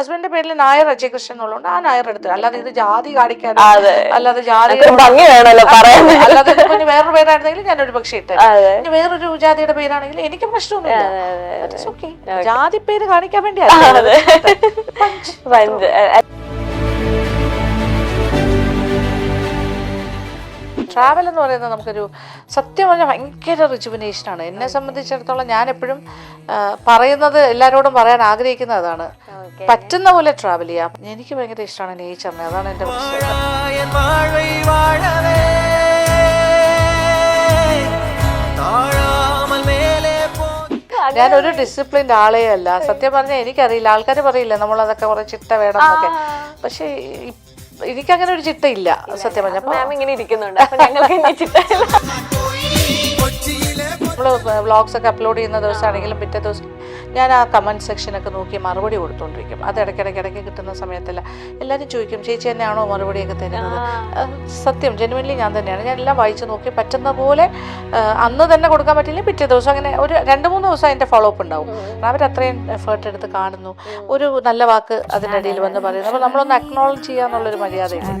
ഹസ്ബൻഡിന്റെ പേരിൽ നായർ അജയകൃഷ്ണൻ എന്നുള്ളതുകൊണ്ട് ആ നായർ എടുത്ത്, അല്ലാതെ ഇത് ജാതി കാണിക്കാനോ അല്ലാതെ ജാതി അല്ലാതെ ഇപ്പൊ ഇനി വേറൊരു പേരായിരുന്നെങ്കിൽ ഞാനൊരു പക്ഷേ ഇട്ടേ. ഇനി വേറൊരു ജാതിയുടെ പേരാണെങ്കിൽ എനിക്ക് പ്രശ്നമൊന്നുമില്ല. ജാതി പേര് കാണിക്കാൻ വേണ്ടി ട്രാവൽ എന്ന് പറയുന്നത് നമുക്കൊരു സത്യം പറഞ്ഞാൽ ഭയങ്കര റിജുവിനേഷനാണ്. എന്നെ സംബന്ധിച്ചിടത്തോളം ഞാൻ എപ്പോഴും പറയുന്നത്, എല്ലാവരോടും പറയാൻ ആഗ്രഹിക്കുന്നത് അതാണ്, പറ്റുന്ന പോലെ ട്രാവൽ ചെയ്യാം. എനിക്ക് ഭയങ്കര ഇഷ്ടമാണ് നേച്ചറിനെ, അതാണ് എൻ്റെ പ്രശ്നം. ഞാനൊരു ഡിസിപ്ലിൻഡ് ആളേ അല്ല സത്യം പറഞ്ഞാൽ. എനിക്കറിയില്ല, ആൾക്കാർ പറയില്ല നമ്മളതൊക്കെ കുറെ ചിട്ട വേണം എന്നൊക്കെ, പക്ഷെ എനിക്കങ്ങനെ ഒരു ചിട്ടയില്ല സത്യം പറഞ്ഞപ്പോ. നമ്മള് വ്ളോഗ്സ് ഒക്കെ അപ്ലോഡ് ചെയ്യുന്ന ദിവസമാണെങ്കിലും പിറ്റേ ദിവസം ഞാൻ ആ കമന്റ് സെക്ഷനൊക്കെ നോക്കി മറുപടി കൊടുത്തോണ്ടിരിക്കും. അത് ഇടയ്ക്കിടയ്ക്ക് കിട്ടുന്ന സമയത്തല്ല എല്ലാവരും ചോദിക്കും ചേച്ചി തന്നെയാണോ മറുപടിയൊക്കെ തരുന്നത്. സത്യം ജെനുവൻലി ഞാൻ തന്നെയാണ്. ഞാൻ എല്ലാം വായിച്ചു നോക്കി പറ്റുന്ന പോലെ അന്ന് തന്നെ കൊടുക്കാൻ പറ്റില്ല പിറ്റേ ദിവസം, അങ്ങനെ ഒരു 2-3 ദിവസം അതിന്റെ ഫോളോ അപ്പ് ഉണ്ടാവും. അവരത്രയും എഫേർട്ട് എടുത്ത് കാണുന്നു, ഒരു നല്ല വാക്ക് അതിൻ്റെ ഇടയിൽ വന്ന് പറയുന്നു. അപ്പോൾ നമ്മളൊന്ന് അക്നോളജ് ചെയ്യാന്നുള്ളൊരു മര്യാദയുണ്ട്.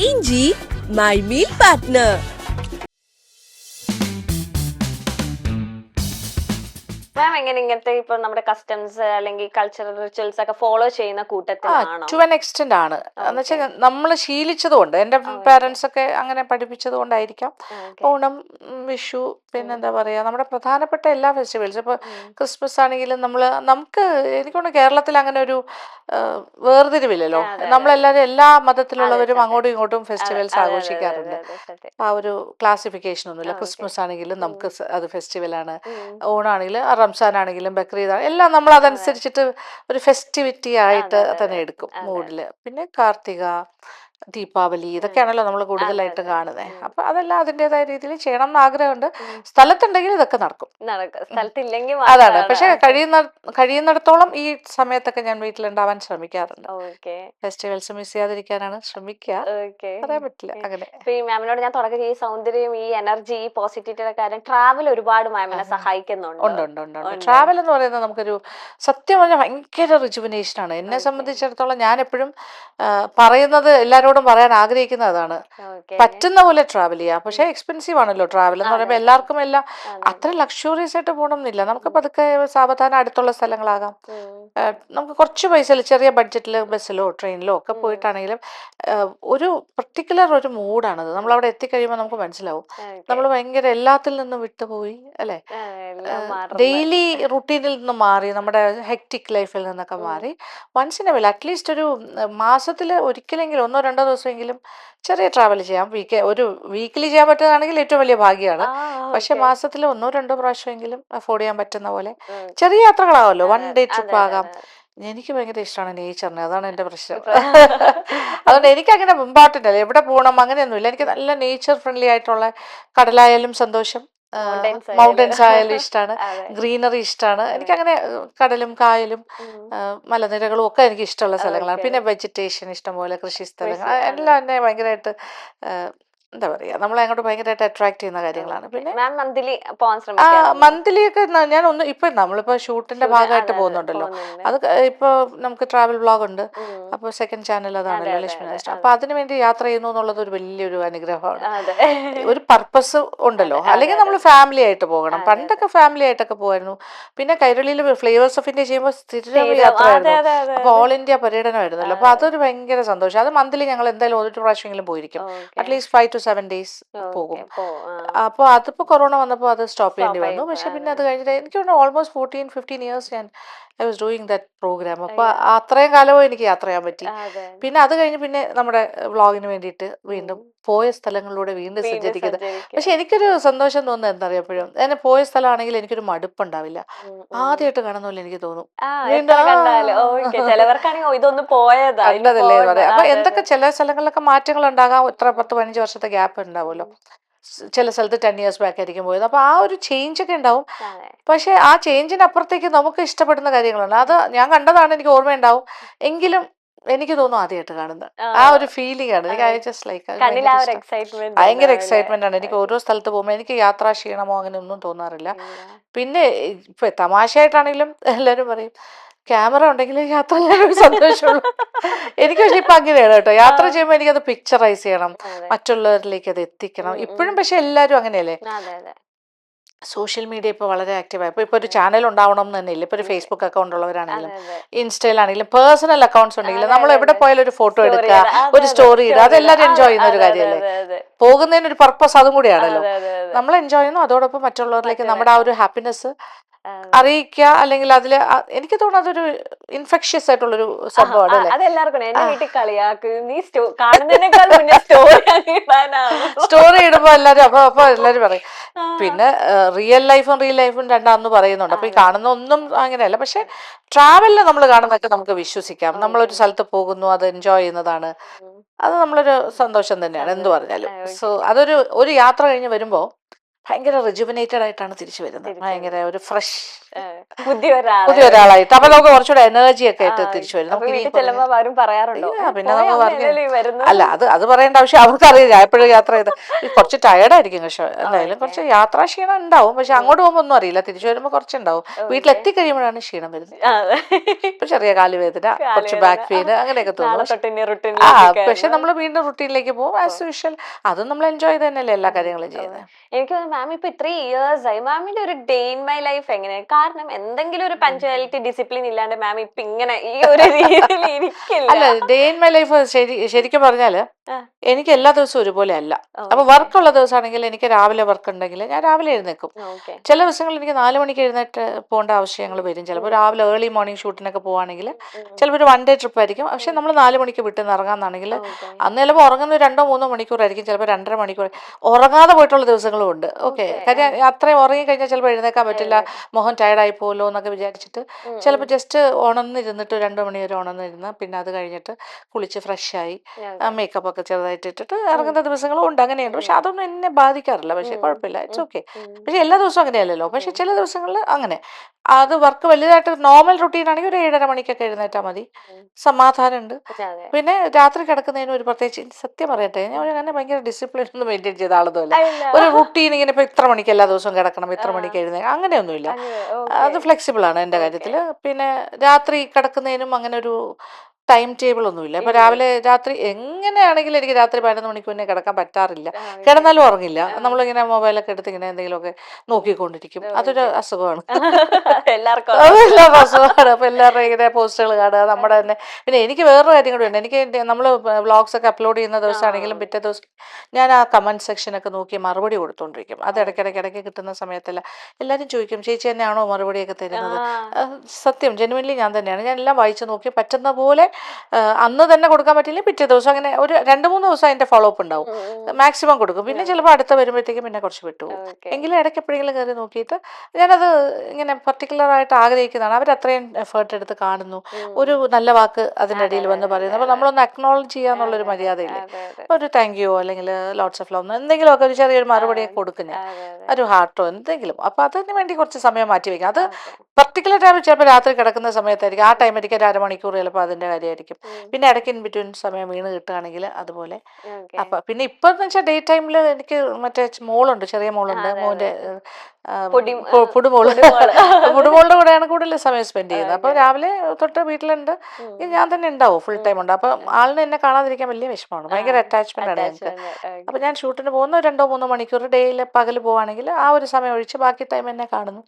ഇഞ്ചി മൈ മീൽ പാർട്ട്ണർ. മാം എങ്ങനെ ഇങ്ങനത്തെ ഇപ്പൊ നമ്മുടെ കസ്റ്റംസ് അല്ലെങ്കിൽ കൾച്ചറൽ റിച്വൽസ് ഒക്കെ ഫോളോ ചെയ്യുന്ന കൂട്ടത്തിലാണോ? ടു ആൻ എക്സ്റ്റെന്റ് ആണ്. എന്ന് വെച്ചാൽ നമ്മൾ ശീലിച്ചതുകൊണ്ട്, എൻ്റെ പാരന്റ്സ് ഒക്കെ അങ്ങനെ പഠിപ്പിച്ചത് കൊണ്ടായിരിക്കാം. ഓണം, വിഷു, പിന്നെന്താ പറയാ, നമ്മുടെ പ്രധാനപ്പെട്ട എല്ലാ ഫെസ്റ്റിവൽസും, ഇപ്പൊ ക്രിസ്മസ് ആണെങ്കിലും നമുക്ക് എനിക്കൊന്ന് കേരളത്തിൽ അങ്ങനെ ഒരു വേർതിരിവില്ലല്ലോ. നമ്മളെല്ലാവരും എല്ലാ മതത്തിലുള്ളവരും അങ്ങോട്ടും ഇങ്ങോട്ടും ഫെസ്റ്റിവൽസ് ആഘോഷിക്കാറുണ്ട്. ആ ഒരു ക്ലാസിഫിക്കേഷൻ ഒന്നുമില്ല. ക്രിസ്മസ് ആണെങ്കിലും നമുക്ക് അത് ഫെസ്റ്റിവലാണ്, ഓണാണെങ്കിലും റംസാൻ ആണെങ്കിലും ബക്രീദ് എല്ലാം നമ്മൾ അതനുസരിച്ചിട്ട് ഒരു ഫെസ്റ്റിവിറ്റി ആയിട്ട് തന്നെ എടുക്കും മൂഡില്. പിന്നെ കാർത്തിക, ദീപാവലി, ഇതൊക്കെയാണല്ലോ നമ്മൾ കൂടുതലായിട്ട് കാണുന്നത്. അപ്പൊ അതെല്ലാം അതിൻ്റെതായ രീതിയിൽ ചെയ്യണം എന്ന് ആഗ്രഹമുണ്ട്. സ്ഥലത്തുണ്ടെങ്കിൽ ഇതൊക്കെ നടക്കും, അതാണ്. പക്ഷെ കഴിയുന്നിടത്തോളം ഈ സമയത്തൊക്കെ ഞാൻ വീട്ടിലുണ്ടാവാൻ ശ്രമിക്കാറുണ്ട്. ഫെസ്റ്റിവൽസ് മിസ് ചെയ്യാതിരിക്കാനാണ് ശ്രമിക്കുക. പറയാൻ പറ്റില്ല അങ്ങനെ. മാമിനോട് ഞാൻ തുടക്കം ഈ സൗന്ദര്യം, ഈ എനർജി, ഈ പോസിറ്റിവിറ്റിയുടെ കാര്യം ട്രാവൽ ഒരുപാട് മാമിനെ സഹായിക്കുന്നുണ്ട്. ട്രാവൽ എന്ന് പറയുന്നത് നമുക്കൊരു സത്യം പറഞ്ഞാൽ ഭയങ്കര റിജുവിനേഷനാണ്. എന്നെ സംബന്ധിച്ചിടത്തോളം ഞാൻ എപ്പോഴും പറയുന്നത്, എല്ലാവരോടും പറയാൻ ആഗ്രഹിക്കുന്നത് അതാണ്, പറ്റുന്ന പോലെ ട്രാവൽ ചെയ്യാം. പക്ഷെ എക്സ്പെൻസീവ് ആണല്ലോ ട്രാവൽ എന്ന് പറയുമ്പോൾ. എല്ലാവർക്കും എല്ലാം അത്ര ലക്ഷൂറിയസ് ആയിട്ട് പോകണമെന്നില്ല. നമുക്ക് പതുക്കെ സാവധാനം അടുത്തുള്ള സ്ഥലങ്ങളാകാം. നമുക്ക് കുറച്ച് പൈസയിൽ ചെറിയ ബഡ്ജറ്റിൽ ബസ്സിലോ ട്രെയിനിലോ ഒക്കെ പോയിട്ടാണെങ്കിലും ഒരു പർട്ടിക്കുലർ ഒരു മൂഡാണത്. നമ്മളവിടെ എത്തിക്കഴിയുമ്പോൾ നമുക്ക് മനസ്സിലാവും നമ്മൾ ഭയങ്കര എല്ലാത്തിൽ നിന്നും വിട്ടുപോയി, അല്ലെ, ഡെയിലി റുട്ടീനിൽ നിന്ന് മാറി, നമ്മുടെ ഹെക്ടിക് ലൈഫിൽ നിന്നൊക്കെ മാറി. Once in a while, at least ഒരു മാസത്തിൽ ഒരിക്കലെങ്കിലും 1-2 ദിവസമെങ്കിലും ചെറിയ ട്രാവൽ ചെയ്യാം. ഒരു വീക്കിലി ചെയ്യാൻ പറ്റുന്നതാണെങ്കിൽ ഏറ്റവും വലിയ ഭാഗ്യമാണ്. പക്ഷെ മാസത്തിൽ 1-2 പ്രാവശ്യമെങ്കിലും അഫോർഡ് ചെയ്യാൻ പറ്റുന്ന പോലെ ചെറിയ യാത്രകളാവല്ലോ, 1 ഡേ ട്രിപ്പ് ആകാം. എനിക്ക് ഭയങ്കര ഇഷ്ടമാണ് നേച്ചറിനെ, അതാണ് എൻ്റെ പ്രശ്നം. അതുകൊണ്ട് എനിക്കങ്ങനെ ഇമ്പോർട്ടൻ്റ് അല്ല എവിടെ പോകണം അങ്ങനെയൊന്നുമില്ല. എനിക്ക് നല്ല നേച്ചർ ഫ്രണ്ട്ലി ആയിട്ടുള്ള, കടലായാലും സന്തോഷം, മൗണ്ടൻസ് ആയാലും ഇഷ്ടമാണ്, ഗ്രീനറി ഇഷ്ടമാണ്. എനിക്കങ്ങനെ കടലും കായലും മലനിരകളും ഒക്കെ എനിക്ക് ഇഷ്ടമുള്ള സ്ഥലങ്ങളാണ്. പിന്നെ വെജിറ്റേഷൻ ഇഷ്ടംപോലെ, കൃഷി സ്ഥലങ്ങൾ എല്ലാം എന്നെ ഭയങ്കരമായിട്ട് എന്താ പറയാ, നമ്മളെ അങ്ങോട്ട് ഭയങ്കരമായിട്ട് അട്രാക്ട് ചെയ്യുന്ന കാര്യങ്ങളാണ്. പിന്നെ മന്ത്ലി ഒക്കെ ഞാൻ ഇപ്പൊ നമ്മളിപ്പോ ഷൂട്ടിന്റെ ഭാഗമായിട്ട് പോകുന്നുണ്ടല്ലോ. അത് ഇപ്പൊ നമുക്ക് ട്രാവൽ വ്ളോഗ് ഉണ്ട്. അപ്പൊ സെക്കൻഡ് ചാനൽ അതാണല്ലോ, ലക്ഷ്മി നഷ്ടം. അപ്പൊ അതിനു വേണ്ടി യാത്ര ചെയ്യുന്നു എന്നുള്ളത് ഒരു വലിയൊരു അനുഗ്രഹമാണ്. ഒരു പർപ്പസ് ഉണ്ടല്ലോ. അല്ലെങ്കിൽ നമ്മൾ ഫാമിലി ആയിട്ട് പോകണം. പണ്ടൊക്കെ ഫാമിലി ആയിട്ടൊക്കെ പോകുമായിരുന്നു. പിന്നെ കൈരളിയിൽ ഫ്ലേവേഴ്സ് ഓഫ് ഇന്ത്യ ചെയ്യുമ്പോൾ സ്ഥിരം യാത്രയായിരുന്നു. അപ്പൊ ഓൾ ഇന്ത്യ പര്യടനമായിരുന്നല്ലോ. അപ്പൊ അതൊരു ഭയങ്കര സന്തോഷം. അത് മന്ത്ലി ഞങ്ങൾ എന്തായാലും 1 പ്രാവശ്യമെങ്കിലും പോയിരിക്കും. അറ്റ്ലീസ്റ്റ് 5 to 7 days പോകും. അപ്പോൾ അതിപ്പോൾ കൊറോണ വന്നപ്പോൾ അത് സ്റ്റോപ്പ് ചെയ്യേണ്ടി വന്നു. പക്ഷെ പിന്നെ അത് കഴിഞ്ഞിട്ട് എനിക്ക് ഓൾമോസ്റ്റ് 14-15 years ഞാൻ I was doing that programme. അപ്പോൾ അത്രയും കാലവും എനിക്ക് യാത്ര ചെയ്യാൻ പറ്റി. പിന്നെ അത് കഴിഞ്ഞ് പിന്നെ നമ്മുടെ വ്ളോഗിന് വേണ്ടിയിട്ട് വീണ്ടും പോയ സ്ഥലങ്ങളിലൂടെ വീണ്ടും സഞ്ചരിക്കുന്നത്. പക്ഷെ എനിക്കൊരു സന്തോഷം തോന്നുന്നത് എന്താ പറയുക, എപ്പോഴും ഞാൻ പോയ സ്ഥലമാണെങ്കിൽ എനിക്കൊരു മടുപ്പുണ്ടാവില്ല. ആദ്യമായിട്ട് കാണുന്ന പോലെ എനിക്ക് തോന്നും. കണ്ടതല്ലേ പറയാം. അപ്പൊ എന്തൊക്കെ ചില സ്ഥലങ്ങളിലൊക്കെ മാറ്റങ്ങൾ ഉണ്ടാകാം. ഇത്ര 10-15 വർഷത്തെ ഗ്യാപ്പ് ഉണ്ടാവുമല്ലോ. ചില സ്ഥലത്ത് 10 years ബാക്ക് ആയിരിക്കും പോയത്. അപ്പൊ ആ ഒരു ചേഞ്ച് ഒക്കെ ഉണ്ടാവും. പക്ഷെ ആ ചേഞ്ചിനപ്പുറത്തേക്ക് നമുക്ക് ഇഷ്ടപ്പെടുന്ന കാര്യങ്ങളുണ്ട്. അത് ഞാൻ കണ്ടതാണ്, എനിക്ക് ഓർമ്മയുണ്ടാവും. എങ്കിലും എനിക്ക് തോന്നുന്നു ആദ്യമായിട്ട് കാണുന്നത് ആ ഒരു ഫീലിംഗ് ആണ് എനിക്ക്. ഐ ജസ്റ്റ് ലൈക്ക് കണ്ണിൽ ആ ഒരു എക്സൈറ്റ്മെന്റ് ഭയങ്കര എക്സൈറ്റ്മെന്റ് ആണ് എനിക്ക്. ഓരോ സ്ഥലത്ത് പോകുമ്പോൾ എനിക്ക് യാത്രാ ക്ഷീണമോ അങ്ങനെ ഒന്നും തോന്നാറില്ല. പിന്നെ ഇപ്പൊ തമാശയായിട്ടാണെങ്കിലും എല്ലാവരും പറയും ക്യാമറ ഉണ്ടെങ്കിൽ യാത്ര ചെയ്യാനൊരു സന്തോഷമുള്ളൂ. എനിക്ക് പക്ഷെ ഇപ്പൊ അങ്ങനെയാണ് കേട്ടോ. യാത്ര ചെയ്യുമ്പോൾ എനിക്കത് പിക്ചറൈസ് ചെയ്യണം, മറ്റുള്ളവരിലേക്ക് അത് എത്തിക്കണം. ഇപ്പോഴും പക്ഷെ എല്ലാവരും അങ്ങനെയല്ലേ. സോഷ്യൽ മീഡിയ ഇപ്പോൾ വളരെ ആക്റ്റീവായി. ഇപ്പോൾ ഒരു ചാനൽ ഉണ്ടാവണം എന്ന് തന്നെ ഇല്ല. ഇപ്പോൾ ഒരു ഫേസ്ബുക്ക് അക്കൗണ്ട് ഉള്ളവരാണെങ്കിലും ഇൻസ്റ്റയിലാണെങ്കിലും പേഴ്സണൽ അക്കൗണ്ട്സ് ഉണ്ടെങ്കിലും നമ്മൾ എവിടെ പോയാലും ഒരു ഫോട്ടോ എടുക്കുക, ഒരു സ്റ്റോറി ഇടുക, അതെല്ലാവരും എൻജോയ് ചെയ്യുന്ന ഒരു കാര്യമല്ലേ. പോകുന്നതിന് ഒരു പർപ്പസ് അതും കൂടിയാണല്ലോ. നമ്മൾ എൻജോയ് ചെയ്യുന്നു, അതോടൊപ്പം മറ്റുള്ളവരിലേക്ക് നമ്മുടെ ആ ഒരു ഹാപ്പിനെസ് അറിയിക്കുക. അല്ലെങ്കിൽ അതിൽ എനിക്ക് തോന്നുന്നു അതൊരു ഇൻഫെക്ഷ്യസ് ആയിട്ടുള്ളൊരു സംഭവമാണ് അല്ലേ. അതെല്ലാവർക്കും എന്റെ വീട്ടിൽ കളിയാക്ക് നീ കാണുന്നതിനേക്കാൾ മുന്നേ സ്റ്റോറി ഇടുമ്പോ എല്ലാരും അപ്പൊ എല്ലാരും പറയും. പിന്നെ റിയൽ ലൈഫും രണ്ടാന്ന് പറയുന്നുണ്ട്. അപ്പൊ ഈ കാണുന്ന ഒന്നും അങ്ങനെയല്ല. പക്ഷെ ട്രാവലിൽ നമ്മൾ കാണുന്നതൊക്കെ നമുക്ക് വിശ്വസിക്കാം. നമ്മളൊരു സ്ഥലത്ത് പോകുന്നു, അത് എൻജോയ് ചെയ്യുന്നതാണ്, അത് നമ്മളൊരു സന്തോഷം തന്നെയാണ് എന്ത് പറഞ്ഞാലും. സോ ഒരു യാത്ര കഴിഞ്ഞ് വരുമ്പോ ഭയങ്കര റിജുവിനേറ്റഡ് ആയിട്ടാണ് തിരിച്ചു വരുന്നത്. ഭയങ്കര ഒരു ഫ്രഷ് പുതിയ ഒരാളായിട്ട്. അപ്പൊ നമുക്ക് കുറച്ചുകൂടെ എനർജി ഒക്കെ ആയിട്ട് തിരിച്ചു വരും. പിന്നെ നമ്മൾ പറഞ്ഞു അല്ല അത് പറയേണ്ട ആവശ്യം അവർക്കറിയില്ല. എപ്പോഴും യാത്ര ചെയ്ത് കുറച്ച് ടയർഡായിരിക്കും. പക്ഷെ എന്തായാലും കുറച്ച് യാത്രാ ക്ഷീണം ഉണ്ടാവും. പക്ഷെ അങ്ങോട്ട് പോകുമ്പോൾ ഒന്നും അറിയില്ല, തിരിച്ചു വരുമ്പോൾ കുറച്ചുണ്ടാവും. വീട്ടിലെത്തി കഴിയുമ്പോഴാണ് ക്ഷീണം വരുന്നത്. ഇപ്പൊ ചെറിയ കാലുവേദന, കുറച്ച് ബാക്ക് പെയിൻ അങ്ങനെയൊക്കെ തോന്നും. പക്ഷെ നമ്മൾ വീണ്ടും റുട്ടീനിലേക്ക് പോകും ആസ് യൂഷ്വൽ. അതും നമ്മൾ എൻജോയ് ചെയ്ത് തന്നെയല്ലേ എല്ലാ കാര്യങ്ങളും ചെയ്യുന്നത്. എനിക്ക് മാം ഇപ്പൊ 3 years ആയി, മാമിന്റെ ഒരു ഡേ ഇൻ മൈ ലൈഫ് എങ്ങനെയാണ്? കാരണം എന്തെങ്കിലും ഒരു പഞ്ച്വാലിറ്റി ഡിസിപ്ലിൻ ഇല്ലാണ്ട് മാം ഇപ്പൊ ഇങ്ങനെ ഈ ഒരു രീതിയിൽ ഇരിക്കില്ല. അല്ല, ഡേ ഇൻ മൈ ലൈഫ് ശരിക്കും പറഞ്ഞാല് എനിക്ക് എല്ലാ ദിവസവും ഒരുപോലെ അല്ല. അപ്പൊ വർക്കുള്ള ദിവസമാണെങ്കിൽ എനിക്ക് രാവിലെ വർക്ക് ഉണ്ടെങ്കിൽ ഞാൻ രാവിലെ എഴുന്നേക്കും. ചില ദിവസങ്ങളിൽ എനിക്ക് 4 മണിക്ക് എഴുന്നേറ്റ് പോകേണ്ട ആവശ്യങ്ങൾ വരും. ചിലപ്പോൾ രാവിലെ ഏർലി മോർണിംഗ് ഷൂട്ടിനൊക്കെ പോവാണെങ്കിൽ ചിലപ്പോൾ ഒരു 1 day ട്രിപ്പ് ആയിരിക്കും. പക്ഷെ നമ്മൾ 4 മണിക്ക് വിട്ട് ഇറങ്ങാന്നാണെങ്കിൽ അന്ന് ചിലപ്പോൾ ഉറങ്ങുന്ന 2-3 മണിക്കൂറായിരിക്കും, ചിലപ്പോൾ 2.5 മണിക്കൂർ ഉറങ്ങാതെ പോയിട്ടുള്ള ദിവസങ്ങളും ഉണ്ട്. ഓക്കെ, കാര്യം അത്രയും ഉറങ്ങി കഴിഞ്ഞാൽ ചിലപ്പോൾ എഴുന്നേക്കാൻ പറ്റില്ല, മുഖം ടയർഡായി പോലോ എന്നൊക്കെ വിചാരിച്ചിട്ട് ചിലപ്പോൾ ജസ്റ്റ് ഉണർന്നിരുന്നിട്ട് 2 മണി വരെ ഉണർന്നിരുന്ന് പിന്നെ അത് കഴിഞ്ഞിട്ട് കുളിച്ച് ഫ്രഷായി മേക്കപ്പ് ഒക്കെ ചെറുതായിട്ട് ഇട്ടിട്ട് ഇറങ്ങുന്ന ദിവസങ്ങളും ഉണ്ട്. അങ്ങനെയുണ്ട്. പക്ഷെ അതൊന്നും എന്നെ ബാധിക്കാറില്ല. പക്ഷെ കുഴപ്പമില്ല, ഇറ്റ്സ് ഓക്കെ. പക്ഷെ എല്ലാ ദിവസവും അങ്ങനെയല്ലല്ലോ. പക്ഷെ ചില ദിവസങ്ങളിൽ അങ്ങനെ അത് വർക്ക് വലുതായിട്ട് നോർമൽ റുട്ടീൻ ആണെങ്കിൽ ഒരു 7:30 മണിക്കൊക്കെ എഴുന്നേറ്റാൽ മതി, സമാധാനമുണ്ട്. പിന്നെ രാത്രി കിടക്കുന്നതിന് ഒരു പ്രത്യേകിച്ച് സത്യം പറയട്ടെ, ഞാൻ അങ്ങനെ ഭയങ്കര ഡിസിപ്ലിൻ ഒന്നും മെയിൻറ്റെയിൻ ചെയ്ത ആളൊന്നുമല്ല. ഒരു റുട്ടീൻ ഇങ്ങനെ ഇപ്പൊ ഇത്ര മണിക്ക് എല്ലാ ദിവസവും കിടക്കണം, ഇത്ര മണിക്ക് എഴുന്നേൽക്കണം, അങ്ങനെയൊന്നുമില്ല. അത് ഫ്ലെക്സിബിൾ ആണ് എൻ്റെ കാര്യത്തിൽ. പിന്നെ രാത്രി കിടക്കുന്നതിനും അങ്ങനെ ഒരു ടൈം ടേബിൾ ഒന്നുമില്ല. ഇപ്പൊ രാത്രി എങ്ങനെയാണെങ്കിലും എനിക്ക് രാത്രി 11 മണിക്ക് മുന്നേ കിടക്കാൻ പറ്റാറില്ല. കിടന്നാലും ഉറങ്ങില്ല. നമ്മളിങ്ങനെ മൊബൈലൊക്കെ എടുത്ത് ഇങ്ങനെ എന്തെങ്കിലുമൊക്കെ നോക്കിക്കൊണ്ടിരിക്കും. അതൊരു അസുഖമാണ്, എല്ലാവർക്കും അസുഖമാണ്. അപ്പൊ എല്ലാവരുടെ ഇങ്ങനെ പോസ്റ്റുകൾ കാണുക, നമ്മുടെ തന്നെ. പിന്നെ എനിക്ക് വേറൊരു കാര്യം കൂടി ഉണ്ട്. എനിക്ക് നമ്മൾ വ്ളോഗ്സ് ഒക്കെ അപ്ലോഡ് ചെയ്യുന്ന ദിവസമാണെങ്കിലും പിറ്റേ ദിവസം ഞാൻ ആ കമന്റ് സെക്ഷനൊക്കെ നോക്കി മറുപടി കൊടുത്തോണ്ടിരിക്കും. അത് ഇടയ്ക്കിടയ്ക്ക് കിട്ടുന്ന സമയത്തല്ല എല്ലാവരും ചോദിക്കും ചേച്ചി തന്നെയാണോ മറുപടിയൊക്കെ തരുന്നത്. സത്യം, ജെനുവിൻലി ഞാൻ തന്നെയാണ്. ഞാൻ എല്ലാം വായിച്ചു നോക്കി പറ്റുന്ന പോലെ അന്ന് തന്നെ കൊടുക്കാൻ പറ്റില്ല, പിറ്റേ ദിവസം അങ്ങനെ ഒരു 2-3 ദിവസം അതിന്റെ ഫോളോ അപ്പ് ഉണ്ടാവും. മാക്സിമം കൊടുക്കും. പിന്നെ ചിലപ്പോൾ അടുത്ത വരുമ്പോഴത്തേക്കും പിന്നെ കുറച്ച് വിട്ടുപോകും. എങ്കിലും ഇടയ്ക്ക് എപ്പോഴെങ്കിലും കയറി നോക്കിയിട്ട് ഞാനത് ഇങ്ങനെ പർട്ടിക്കുലർ ആയിട്ട് ആഗ്രഹിക്കുന്നതാണ്. അവരത്രയും എഫേർട്ട് എടുത്ത് കാണുന്നു, ഒരു നല്ല വാക്ക് അതിൻ്റെ ഇടയിൽ വന്ന് പറയുന്നു. അപ്പോൾ നമ്മളൊന്ന് അക്നോളജ് ചെയ്യാന്നുള്ളൊരു മര്യാദയില്ലേ, ഒരു താങ്ക് യു അല്ലെങ്കിൽ ലോട്ട്സ് ഓഫ് ലവ് എന്തെങ്കിലുമൊക്കെ ഒരു ചെറിയൊരു മറുപടിയൊക്കെ കൊടുക്കും ഞാൻ, ഒരു ഹാർട്ടോ എന്തെങ്കിലും. അപ്പോൾ അതിന് വേണ്ടി കുറച്ച് സമയം മാറ്റി വയ്ക്കും. അത് പർട്ടിക്കുലർ ടൈം ചിലപ്പോൾ രാത്രി കിടക്കുന്ന സമയത്തായിരിക്കും. ആ ടൈം എനിക്ക് ഒരു അരമണിക്കൂർ ചിലപ്പോൾ അതിൻ്റെ കാര്യമായിരിക്കും. പിന്നെ ഇടയ്ക്ക് ഇൻ ബിറ്റ്വീൻ സമയം വീണ് കിട്ടുകയാണെങ്കിൽ അതുപോലെ. അപ്പൊ പിന്നെ ഇപ്പൊ എന്ന് വെച്ചാൽ ഡേ ടൈമിൽ എനിക്ക് മറ്റേ മോളുണ്ട്, ചെറിയ മോളുണ്ട്, മോന്റെ പുടുമോളുടെ കൂടെയാണ് കൂടുതൽ സമയം സ്പെൻഡ് ചെയ്യുന്നത്. അപ്പൊ രാവിലെ തൊട്ട് വീട്ടിലുണ്ട്, ഞാൻ തന്നെ ഉണ്ടാവും, ഫുൾ ടൈം ഉണ്ട്. അപ്പൊ ആളിനെ എന്നെ കാണാതിരിക്കാൻ വലിയ വിഷമമാണ്, ഭയങ്കര അറ്റാച്ച്മെന്റ് ആണ് ഞങ്ങൾക്ക്. അപ്പൊ ഞാൻ ഷൂട്ടിന് പോകുന്ന 2-3 മണിക്കൂർ ഡേയിൽ പകൽ പോവാണെങ്കിൽ ആ ഒരു സമയം ഒഴിച്ച് ബാക്കി ടൈം എന്നെ കാണുന്നു.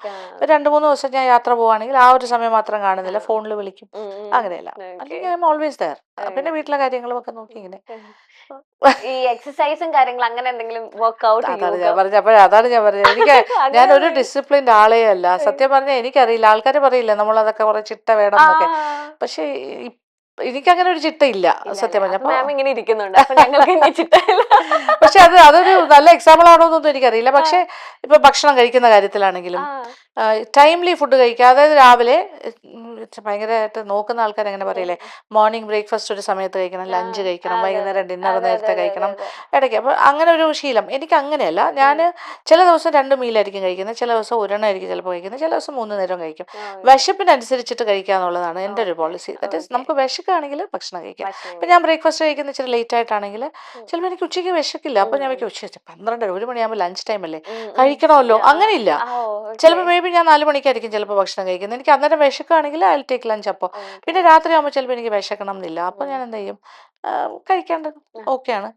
2-3 ദിവസം ഞാൻ യാത്ര പോവാണെങ്കിൽ ആ ഒരു സമയം മാത്രം കാണുന്നില്ല, ഫോണിൽ വിളിക്കും, അങ്ങനെയല്ല. അല്ലെങ്കിൽ ഐ എം ഓൾവേസ് ദെയർ. പിന്നെ വീട്ടിലെ കാര്യങ്ങളും ഒക്കെ നോക്കി ഇങ്ങനെ. ഈ എക്സസൈസും കാര്യങ്ങളും അങ്ങനെ എന്തെങ്കിലും വർക്ക്ഔട്ട് അതാണ് ഞാൻ പറഞ്ഞത്. എനിക്ക് ഞാനൊരു ഡിസിപ്ലിൻഡ് ആളേ അല്ല. സത്യം പറഞ്ഞാൽ എനിക്കറിയില്ല, ആൾക്കാർ പറയില്ല നമ്മളതൊക്കെ കുറെ ചിട്ട വേണം എന്നൊക്കെ. പക്ഷെ എനിക്കങ്ങനെ ഒരു ചിട്ടയില്ല സത്യം പറഞ്ഞാൽ. ഇങ്ങനെ ഇരിക്കുന്നുണ്ട്, അപ്പൊ ഞങ്ങൾക്ക് ചിട്ടയില്ല. പക്ഷെ അതൊരു നല്ല എക്സാമ്പിൾ ആണോ എന്നൊന്നും എനിക്കറിയില്ല. പക്ഷെ ഇപ്പൊ ഭക്ഷണം കഴിക്കുന്ന കാര്യത്തിലാണെങ്കിലും ടൈംലി ഫുഡ് കഴിക്കുക. അതായത് രാവിലെ ഭയങ്കരമായിട്ട് നോക്കുന്ന ആൾക്കാർ എങ്ങനെ പറയില്ലേ, മോർണിംഗ് ബ്രേക്ക്ഫാസ്റ്റ് ഒരു സമയത്ത് കഴിക്കണം, ലഞ്ച് കഴിക്കണം, വൈകുന്നേരം ഡിന്നർ നേരത്തെ കഴിക്കണം, ഇടയ്ക്ക്. അപ്പോൾ അങ്ങനെ ഒരു ശീലം എനിക്ക് അങ്ങനെയല്ല. ഞാൻ ചില ദിവസം 2 മീലായിരിക്കും കഴിക്കുന്നത്, ചില ദിവസം ഒരെണ്ണമായിരിക്കും ചിലപ്പോൾ കഴിക്കുന്നത്, ചില ദിവസം 3 നേരം കഴിക്കും. വിശപ്പിനനുസരിച്ചിട്ട് കഴിക്കുക എന്നുള്ളതാണ് എൻ്റെ ഒരു പോളിസി. ദാറ്റ് ഈസ് നമുക്ക് വിശക്കുകയാണെങ്കിൽ ഭക്ഷണം കഴിക്കാം. ഇപ്പം ഞാൻ ബ്രേക്ക്ഫാസ്റ്റ് കഴിക്കുന്ന ഇച്ചിരി ലേറ്റ് ആയിട്ടാണെങ്കിൽ ചിലപ്പോൾ എനിക്ക് ഉച്ചയ്ക്ക് വിശക്കില്ല. അപ്പോൾ ഞാൻ വയ്ക്കും ഉച്ച 12 1 മണിയാകുമ്പോൾ ലഞ്ച് ടൈം അല്ലേ, കഴിക്കണമല്ലോ. അങ്ങനെയില്ല. ചിലപ്പോൾ മേ ബി ഞാൻ 4 മണിക്കായിരിക്കും ചിലപ്പോൾ ഭക്ഷണം കഴിക്കുന്നത്. എനിക്ക് അന്നേരം വിശക്കുകയാണെങ്കിൽ ഐ ടേക്ക് ലഞ്ച്. അപ്പോൾ പിന്നെ രാത്രി ആകുമ്പോൾ ചിലപ്പോൾ എനിക്ക് വിശക്കണം എന്നില്ല. അപ്പോൾ ഞാൻ എന്ത് ചെയ്യും, കഴിക്കാണ്ട് ഓക്കെയാണ്.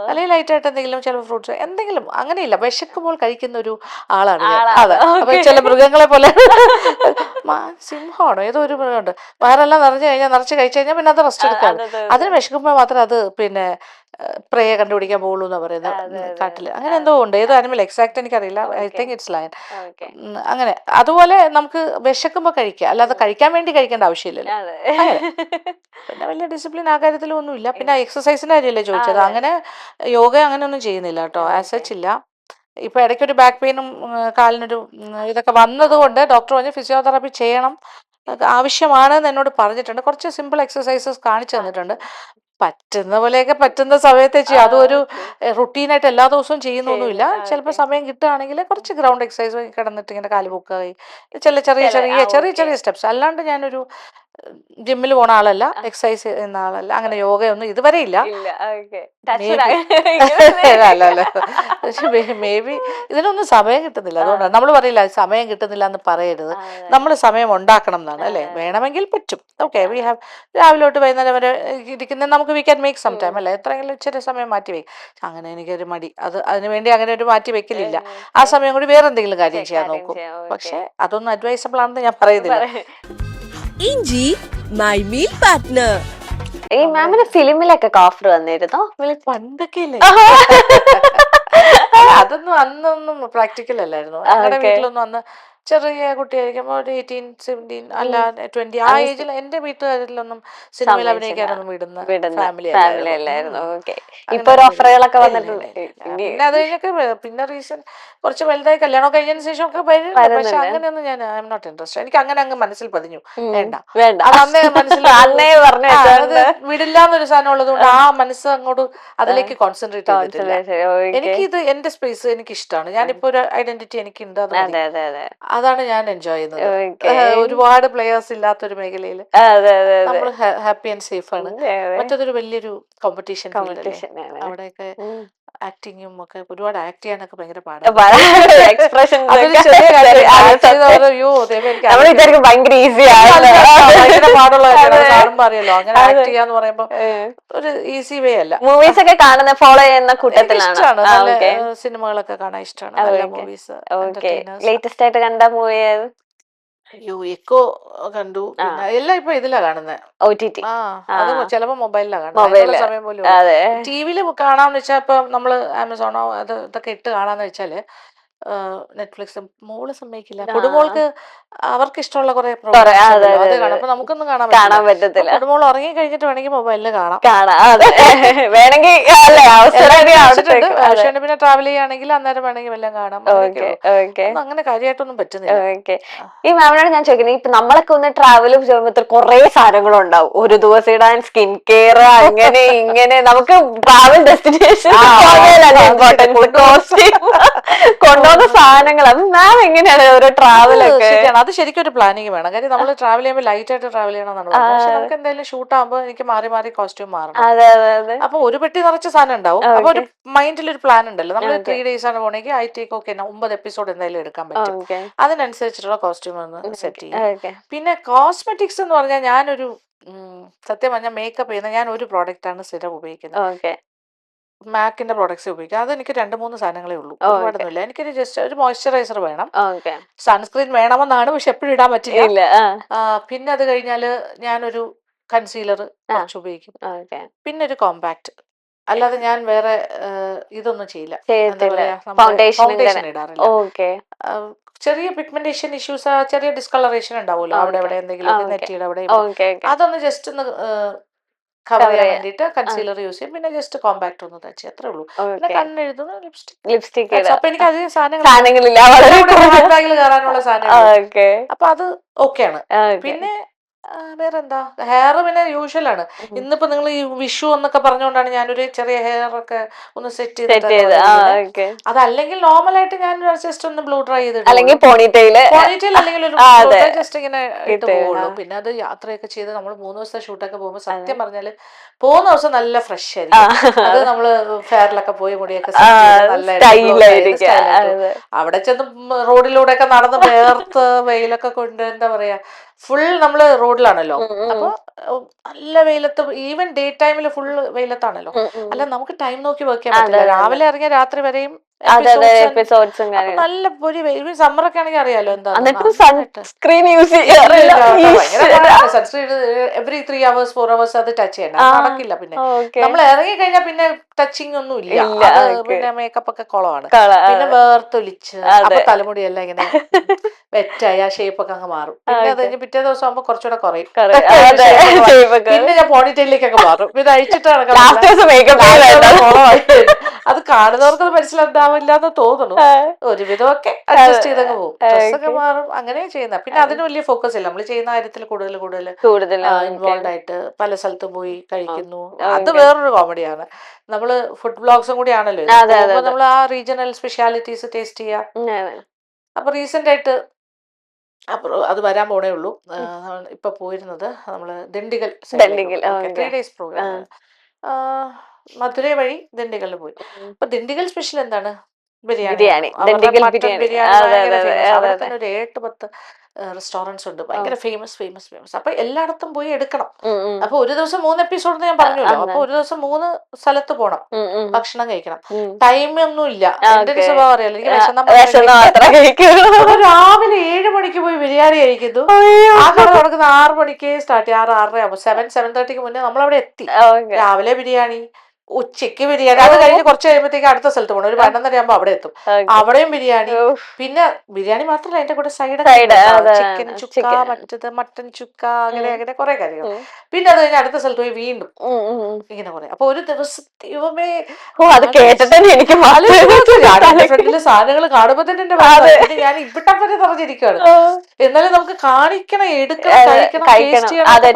അല്ലെങ്കിൽ ലൈറ്റായിട്ട് എന്തെങ്കിലും ചില ഫ്രൂട്ട്സ് എന്തെങ്കിലും. അങ്ങനെയില്ല, വിശക്കുമ്പോൾ കഴിക്കുന്ന ഒരു ആളാണ് ഞാൻ. അതെ. അപ്പൊ ചില മൃഗങ്ങളെ പോലെ സിംഹമാണോ ഏതോ ഒരു മൃഗമുണ്ട്, വയറെല്ലാം നിറച്ച് കഴിച്ചു കഴിഞ്ഞാൽ പിന്നെ അത് റെസ്റ്റ് എടുക്കാറ്. അതിന് വിശക്കുമ്പോൾ മാത്രം അത് പിന്നെ പ്രേയെ കണ്ടുപിടിക്കാൻ പോകുള്ളൂ എന്നാ പറയുന്നത് കാട്ടില്. അങ്ങനെ എന്തോ ഉണ്ട്, ഏതോ ആനിമൽ, എക്സാക്ട് എനിക്കറിയില്ല. I think it's lion. അങ്ങനെ അതുപോലെ നമുക്ക് വിശക്കുമ്പോൾ കഴിക്കുക, അല്ലാതെ കഴിക്കാൻ വേണ്ടി കഴിക്കേണ്ട ആവശ്യമില്ലല്ലോ. പിന്നെ വലിയ ഡിസിപ്ലിൻ ആ കാര്യത്തിലും ഒന്നുമില്ല. പിന്നെ എക്സസൈസിന്റെ കാര്യമല്ലേ ചോദിച്ചത്. അങ്ങനെ യോഗ അങ്ങനെ ഒന്നും ചെയ്യുന്നില്ല കേട്ടോ, ആസ് സച്ച് ഇല്ല. ഇപ്പൊ ഇടയ്ക്കൊരു ബാക്ക് പെയിനും കാലിനൊരു ഇതൊക്കെ വന്നതുകൊണ്ട് ഡോക്ടർ പറഞ്ഞ് ഫിസിയോതെറാപ്പി ചെയ്യണം, ആവശ്യമാണെന്ന് എന്നോട് പറഞ്ഞിട്ടുണ്ട്. കുറച്ച് സിമ്പിൾ എക്സസൈസസ് കാണിച്ചു തന്നിട്ടുണ്ട്. പറ്റുന്ന പോലെയൊക്കെ പറ്റുന്ന സമയത്ത് ചെയ്യും. അതും ഒരു റുട്ടീനായിട്ട് എല്ലാ ദിവസവും ചെയ്യുന്നൊന്നുമില്ല. ചിലപ്പോൾ സമയം കിട്ടുകയാണെങ്കിൽ കുറച്ച് ഗ്രൗണ്ട് എക്സസൈസ് കിടന്നിട്ട് ഇങ്ങനെ കാല് പൊക്കുകയും ചെറിയ ചെറിയ സ്റ്റെപ്സ്. അല്ലാണ്ട് ഞാനൊരു ജിമ്മിൽ പോണ ആളല്ല, എക്സസൈസ് ചെയ്യുന്ന ആളല്ല, അങ്ങനെ യോഗയൊന്നും ഇതുവരെ ഇല്ല. അല്ല പക്ഷെ മേ ബി ഇതിനൊന്നും സമയം കിട്ടുന്നില്ല. അതുകൊണ്ടാണ് നമ്മൾ പറയില്ല സമയം കിട്ടുന്നില്ല എന്ന് പറയരുത്. നമ്മൾ സമയം ഉണ്ടാക്കണം എന്നാണ് അല്ലേ. വേണമെങ്കിൽ പറ്റും. ഓക്കെ, വി ഹാവ് രാവിലെ തൊട്ട് വൈകുന്നേരം വരെ ഇരിക്കുന്ന നമുക്ക് we can make some time അല്ലേ, എത്രയെങ്കിലും ഇച്ചിരി സമയം മാറ്റി വയ്ക്കും. അങ്ങനെ എനിക്കൊരു മടി, അതിന് വേണ്ടി അങ്ങനെ ഒരു മാറ്റി വെക്കലില്ല. ആ സമയം കൂടി വേറെ എന്തെങ്കിലും കാര്യം ചെയ്യാൻ നോക്കും. പക്ഷെ അതൊന്നും അഡ്വൈസബിൾ ആണെന്ന് ഞാൻ പറയുന്നില്ല. ഇഞ്ചി മൈ മീൽ പാർട്ട്ണർ. ഈ മാമിന് ഫിലിമിലൊക്കെ ഓഫർ വന്നിരുന്നോ? പണ്ടൊക്കെ ഇല്ലേ, അതൊന്നും അന്നൊന്നും പ്രാക്ടിക്കൽ അല്ലായിരുന്നു. ഞങ്ങളുടെ വീട്ടിലൊന്നും അന്ന് ചെറിയ കുട്ടിയായിരിക്കുമ്പോൾ ഒരു 18 17 അല്ല 20 ആ ഏജിൽ എന്റെ വീട്ടുകാരിലൊന്നും സിനിമയിൽ അഭിനയിക്കാനൊന്നും വിടുന്ന ഫാമിലി അല്ലായിരുന്നു. ഇപ്പൊ ഓഫറുകളൊക്കെ വന്നിട്ടുണ്ട്. പിന്നെ അത് കഴിഞ്ഞൊക്കെ പിന്നെ റീസൺ കുറച്ച് വലുതായി കല്യാണം കഴിഞ്ഞതിന് ശേഷം ഒക്കെ വരും. പക്ഷെ അങ്ങനെയൊന്നും ഞാൻ ഐ എം നോട്ട് ഇൻട്രസ്റ്റഡ്. എനിക്ക് അങ്ങനെ അങ്ങ് മനസ്സിൽ പതിഞ്ഞു, വേണ്ട. അത് അന്നേ മനസ്സിൽ അത് വിടില്ല എന്നൊരു സാധനം ഉള്ളത് കൊണ്ട് ആ മനസ്സ് അങ്ങോട്ട് അതിലേക്ക് കോൺസെൻട്രേറ്റ് ചെയ്തിട്ടില്ല. എനിക്കിത് എന്റെ സ്പേസ് എനിക്ക് ഇഷ്ടമാണ്. ഞാനിപ്പോ ഒരു ഐഡന്റിറ്റി എനിക്കുണ്ട്, അതാണ് ഞാൻ എൻജോയ് ചെയ്യുന്നത്. ഒരുപാട് പ്ലേയേഴ്സ് ഇല്ലാത്തൊരു മേഖലയിൽ നമ്മൾ ഹാപ്പി ആൻഡ് സേഫ് ആണ്. മറ്റതൊരു വലിയൊരു കോമ്പറ്റീഷൻ അവിടെയൊക്കെ ആക്ടിങ്ങും ഒക്കെ ഒരുപാട് ആക്ട് ചെയ്യാനൊക്കെ ഭയങ്കര പാടാണ്. പാടുള്ള കാണുമ്പോ അറിയല്ലോ, അങ്ങനെ ആക്ട് ചെയ്യാന്ന് പറയുമ്പോ ഒരു ഈസി വേ അല്ല. മൂവീസ് ഒക്കെ കാണുന്ന ഫോളോ ചെയ്യുന്ന കൂട്ടത്തിലാണ്. നല്ല സിനിമകളൊക്കെ കാണാൻ ഇഷ്ടമാണ്, നല്ല മൂവീസ്. ലേറ്റസ്റ്റ് ആയിട്ട് കണ്ട മൂവി എക്കോ കണ്ടു. പിന്നെ എല്ലാം ഇപ്പൊ ഇതിലാ കാണുന്നത്, OTT. അത് ചിലപ്പോ മൊബൈലിലാ കാണുന്നത്. സമയം പോലും ടിവിയിൽ കാണാന്ന് വെച്ചാൽ ഇപ്പൊ നമ്മള് ആമസോണോ ഇതൊക്കെ ഇട്ട് കാണാന്ന് വെച്ചാല് നെറ്റ്ഫ്ലിക്സ് മോള് സമ്മതിക്കില്ല. കുടുംബോൾക്ക് അവർക്ക് ഇഷ്ടമുള്ള കുറെ അത് കാണാം. അപ്പൊ നമുക്കൊന്നും കാണാൻ പറ്റത്തില്ല. കുടുംബോൾ ഉറങ്ങി കഴിഞ്ഞിട്ട് വേണമെങ്കിൽ മൊബൈലിൽ കാണാം. വേണമെങ്കിൽ പിന്നെ ട്രാവൽ ചെയ്യുകയാണെങ്കിൽ അന്നേരം വേണമെങ്കിൽ വല്ലതും കാണാം. അങ്ങനെ കാര്യമായിട്ടൊന്നും പറ്റുന്നില്ല. ഈ മാമിനോട് ഞാൻ ചോദിക്കുന്നത്, ഇപ്പൊ നമ്മളൊക്കെ ഒന്ന് ട്രാവൽ ചെയ്യുമ്പോൾ കുറെ സാധനങ്ങളുണ്ടാവും. ഒരു ദിവസം ഇടാൻ സ്കിൻ കെയർ, അങ്ങനെ ഇങ്ങനെ നമുക്ക് ട്രാവൽ ഡെസ്റ്റിനേഷൻ കൊണ്ടുപോകുന്ന സാധനങ്ങൾ. അപ്പൊ മാം എങ്ങനെയാണ് ഒരു ട്രാവലൊക്കെ? അത് ശരിക്കും ഒരു പ്ലാനിങ് വേണം. കാര്യം നമ്മൾ ട്രാവൽ ചെയ്യുമ്പോൾ ലൈറ്റ് ആയിട്ട് ട്രാവൽ ചെയ്യണമെന്നാണ് പറയുന്നത്. പക്ഷെ നമുക്ക് എന്തായാലും ഷൂട്ട് ആകുമ്പോൾ എനിക്ക് മാറി മാറി കോസ്റ്റ്യൂം മാറണം. അപ്പൊ ഒരു പെട്ടി നിറച്ച സാധനം ഉണ്ടാവും. അപ്പൊ ഒരു മൈൻഡിൽ ഒരു പ്ലാൻ ഉണ്ടല്ലോ. നമ്മൾ 3 days ആണ് പോണെങ്കിൽ ഐ ടേക്ക് 9 എപ്പിസോഡ് എന്തായാലും എടുക്കാൻ പറ്റും. അതിനനുസരിച്ചിട്ടുള്ള കോസ്റ്റ്യൂം ഒന്ന് സെറ്റ് ചെയ്യും. പിന്നെ കോസ്മെറ്റിക്സ് എന്ന് പറഞ്ഞാൽ ഞാനൊരു സത്യം പറഞ്ഞാൽ മേക്കപ്പ് ചെയ്യുന്ന ഞാൻ ഒരു പ്രോഡക്റ്റ് ആണ് സ്ഥിരം ഉപയോഗിക്കുന്നത്. മാക്കിന്റെ പ്രോഡക്ട്സ് ഉപയോഗിക്കാം. അതെനിക്ക് 2-3 സാധനങ്ങളേ ഉള്ളൂ, ഒരുപാടൊന്നുമില്ല. എനിക്കൊരു ജസ്റ്റ് ഒരു മോയ്സ്ചറൈസർ വേണം, സൺസ്ക്രീൻ വേണമെന്നാണ്, പക്ഷെ എപ്പോഴും ഇടാൻ പറ്റില്ല. പിന്നെ അത് കഴിഞ്ഞാല് ഞാനൊരു കൺസീലർ കുറച്ച് ഉപയോഗിക്കും, പിന്നെ ഒരു കോമ്പാക്ട്. അല്ലാതെ ഞാൻ വേറെ ഇതൊന്നും ചെയ്യില്ല, ഫൗണ്ടേഷൻ ഇടാറില്ല. ചെറിയ പിഗ്മെന്റേഷൻ ഇഷ്യൂസ്, ചെറിയ ഡിസ്കളറേഷൻ ഉണ്ടാവുമല്ലോ അവിടെ എവിടെ എന്തെങ്കിലും നെറ്റിയുടെ അവിടെ, അതൊന്ന് ജസ്റ്റ് ഒന്ന് കവർ ചെയ്യാൻ ചെയ്യാൻ. വേണ്ടിയിട്ട് കൺസീലർ യൂസ് ചെയ്യും. പിന്നെ ജസ്റ്റ് കോമ്പാക്ട് ഒന്ന് ടച്ച് അത്രേ ഉള്ളൂ. പിന്നെ ഓക്കെ. കണ്ണെഴുതുന്നു, ലിപ്സ്റ്റിക്. ലിപ്സ്റ്റിക് അപ്പൊ എനിക്ക് അധികം സാധനങ്ങൾ സാധനങ്ങളില്ല, വളരെ ഹാൻഡ് ബാഗിൽ കയറാനുള്ള സാധനങ്ങൾ. ഓക്കെ. അപ്പൊ അത് ഓക്കെയാണ്. പിന്നെ വേറെന്താ, ഹെയർ പിന്നെ യൂഷ്വൽ ആണ്. ഇന്നിപ്പോ നിങ്ങൾ ഈ വിഷു എന്നൊക്കെ പറഞ്ഞുകൊണ്ടാണ് ഞാനൊരു ചെറിയ ഹെയർ ഒക്കെ ഒന്ന് സെറ്റ് സെറ്റ് ചെയ്ത്. ഓക്കെ. അതല്ലെങ്കിൽ നോർമലായിട്ട് ഞാൻ ജസ്റ്റ് ഒന്ന് ബ്ലൂ ഡ്രൈ അല്ലെങ്കിൽ ചെയ്തിട്ട് പോണിറ്റെയില് പോണിറ്റെയിൽ അല്ലെങ്കിൽ ഒരു അതെ. ജസ്റ്റ് ഇങ്ങനെ ഇട്ട് ഇട്ട് പോവുള്ളൂ. പിന്നെ അത് യാത്രയൊക്കെ ചെയ്ത് നമ്മൾ 3 ദിവസത്തെ ഷൂട്ടൊക്കെ പോകുമ്പോൾ സത്യം പറഞ്ഞാല് പോകുന്ന ദിവസം നല്ല ഫ്രഷ് ആയിരിക്കും. അത് നമ്മള് ഫെയറിലൊക്കെ പോയി മുടിയൊക്കെ set ചെയ്ത് നല്ലതായിട്ട് blow ചെയ്ത് സ്റ്റൈലായിരിക്കും. style ആയിട്ട് അവിടെ ചെന്ന് റോഡിലൂടെ ഒക്കെ നടന്ന് വേർത്ത് വെയിലൊക്കെ കൊണ്ട് എന്താ പറയാ, ഫുൾ നമ്മള് റോഡിലാണല്ലോ. അപ്പൊ നല്ല വെയിലത്ത്, ഈവൻ ഡേ ടൈമിൽ ഫുൾ വെയിലത്താണല്ലോ. അല്ല നമുക്ക് ടൈം നോക്കി വർക്ക് ചെയ്യാൻ പറ്റില്ല. രാവിലെ ഇറങ്ങിയ രാത്രി വരെയും എപ്പിസോഡ്സും അപ്പൊ നല്ല പൊരി വെയിൽ. സമ്മറൊക്കെ ആണെങ്കിൽ അറിയാലോ എന്താ എന്നിട്ടും സൺസ്ക്രീൻ യൂസ് ചെയ്യാറില്ല. സൺസ്ക്രീൻ എവറി 3 hours 4 hours അത് ടച്ച് ചെയ്യണ്ട, നടക്കില്ല. പിന്നെ ഓക്കെ. നമ്മൾ ഇറങ്ങി കഴിഞ്ഞാൽ പിന്നെ ടച്ചിങ് ഒന്നും ഇല്ല. ഇല്ല, അത് ഓക്കെ. പിന്നെ മേക്കപ്പ് ഒക്കെ കുളമാണ്. കള പിന്നെ വേർത്തൊലിച്ച് അതെ. അപ്പൊ തലമുടിയെല്ലാം ഇങ്ങനെ വെറ്റായി ആ ഷേപ്പ് ഒക്കെ അങ്ങ് മാറും. പിന്നെ അത് കഴിഞ്ഞ് പിറ്റേ ദിവസം ആകുമ്പോൾ കുറച്ചുകൂടെ കുറയും. അതെ, shape ഒക്കെ പിന്നെ ഞാൻ പോണിറ്റെയിലേക്കൊക്കെ മാറും. പിന്നെ അഴിച്ചിട്ട് ലാസ്റ്റ് ദിവസം മേക്കപ്പ് അത് കാണുന്നവർക്ക് അത് മനസ്സിലുണ്ടാവില്ല എന്ന് തോന്നുന്നു. ഒരുവിധമൊക്കെ അഡ്ജസ്റ്റ് ചെയ്തങ്ങ് പോകും. ഡ്രസ്സൊക്കെ മാറും. അങ്ങനെ ചെയ്യുന്ന. പിന്നെ അതിന് വലിയ ഫോക്കസ് ഇല്ല. നമ്മൾ ചെയ്യുന്ന കാര്യത്തിൽ കൂടുതൽ ഇൻവോൾവ് ആയിട്ട് പല സ്ഥലത്തും പോയി കഴിക്കുന്നു. അത് വേറൊരു കോമഡിയാണ്. നമ്മള് ഫുഡ് ബ്ലോഗ്സും കൂടി ആണല്ലോ. നമ്മൾ ആ റീജിയണൽ സ്പെഷ്യാലിറ്റീസ് ടേസ്റ്റ് ചെയ്യുക. അപ്പൊ റീസെന്റ് ആയിട്ട് അപ്പുറം അത് വരാൻ പോണേ ഉള്ളൂ. ഇപ്പൊ പോയിരുന്നത് നമ്മള് ദിണ്ടിഗൽ 3 days പ്രോഗ്രാം. മധുരൈ വഴി ദിണ്ടിഗലിൽ പോയി. അപ്പൊ ദിണ്ടിഗൽ സ്പെഷ്യൽ എന്താണ്? ബിരിയാണി. അവരുടെ മട്ടൺ ബിരിയാണി ഭയങ്കര ഫേമസ്. അവിടെ തന്നെ ഒരു 8-10 റെസ്റ്റോറൻറ്റ്സ് ഉണ്ട്, ഭയങ്കര ഫേമസ്. അപ്പൊ എല്ലായിടത്തും പോയി എടുക്കണം. അപ്പൊ ഒരു ദിവസം 3 എപ്പിസോഡ് ഞാൻ പറഞ്ഞല്ലോ. അപ്പൊ ഒരു ദിവസം 3 സ്ഥലത്ത് പോണം, ഭക്ഷണം കഴിക്കണം. ടൈം ഒന്നും ഇല്ല. എന്റെ ഒരു സ്വഭാവം അറിയാലോ, എനിക്ക് രാവിലെ 7 മണിക്ക് പോയി ബിരിയാണി കഴിക്കുന്നു. ആ കട തുടങ്ങുന്ന 6 മണിക്ക് സ്റ്റാർട്ട് ചെയ്യും. 6-6:30 ആകുമ്പോൾ 7-7:30 മുന്നേ നമ്മളവിടെ എത്തി. രാവിലെ ബിരിയാണി, ഉച്ചയ്ക്ക് ബിരിയാണി, അത് കഴിഞ്ഞ് കുറച്ച് കഴിയുമ്പോഴത്തേക്ക് അടുത്ത സ്ഥലത്ത് പോകണം. ഒരു 11:30 ആകുമ്പോൾ അവിടെ എത്തും. അവിടെയും ബിരിയാണി. പിന്നെ ബിരിയാണി മാത്രമല്ല, അതിന്റെ കൂടെ സൈഡ് ചിക്കൻ ചുക്ക, മറ്റത് മട്ടൻ ചുക്ക, അങ്ങനെ അങ്ങനെ കുറെ കാര്യങ്ങൾ. പിന്നെ അത് കഴിഞ്ഞ് അടുത്ത സ്ഥലത്ത് പോയി വീണ്ടും ഇങ്ങനെ കുറെ. അപ്പൊ ഒരു ദിവസം ദൈവമേ, ഫ്രണ്ടില് സാധനങ്ങൾ കാണുമ്പോ തന്നെ എന്റെ പിന്നെ ഞാൻ ഇവിടെ വരെ നിറഞ്ഞിരിക്കുകയാണ്. എന്നാലും നമുക്ക് കാണിക്കണം, എടുക്കണം, കഴിക്കണം,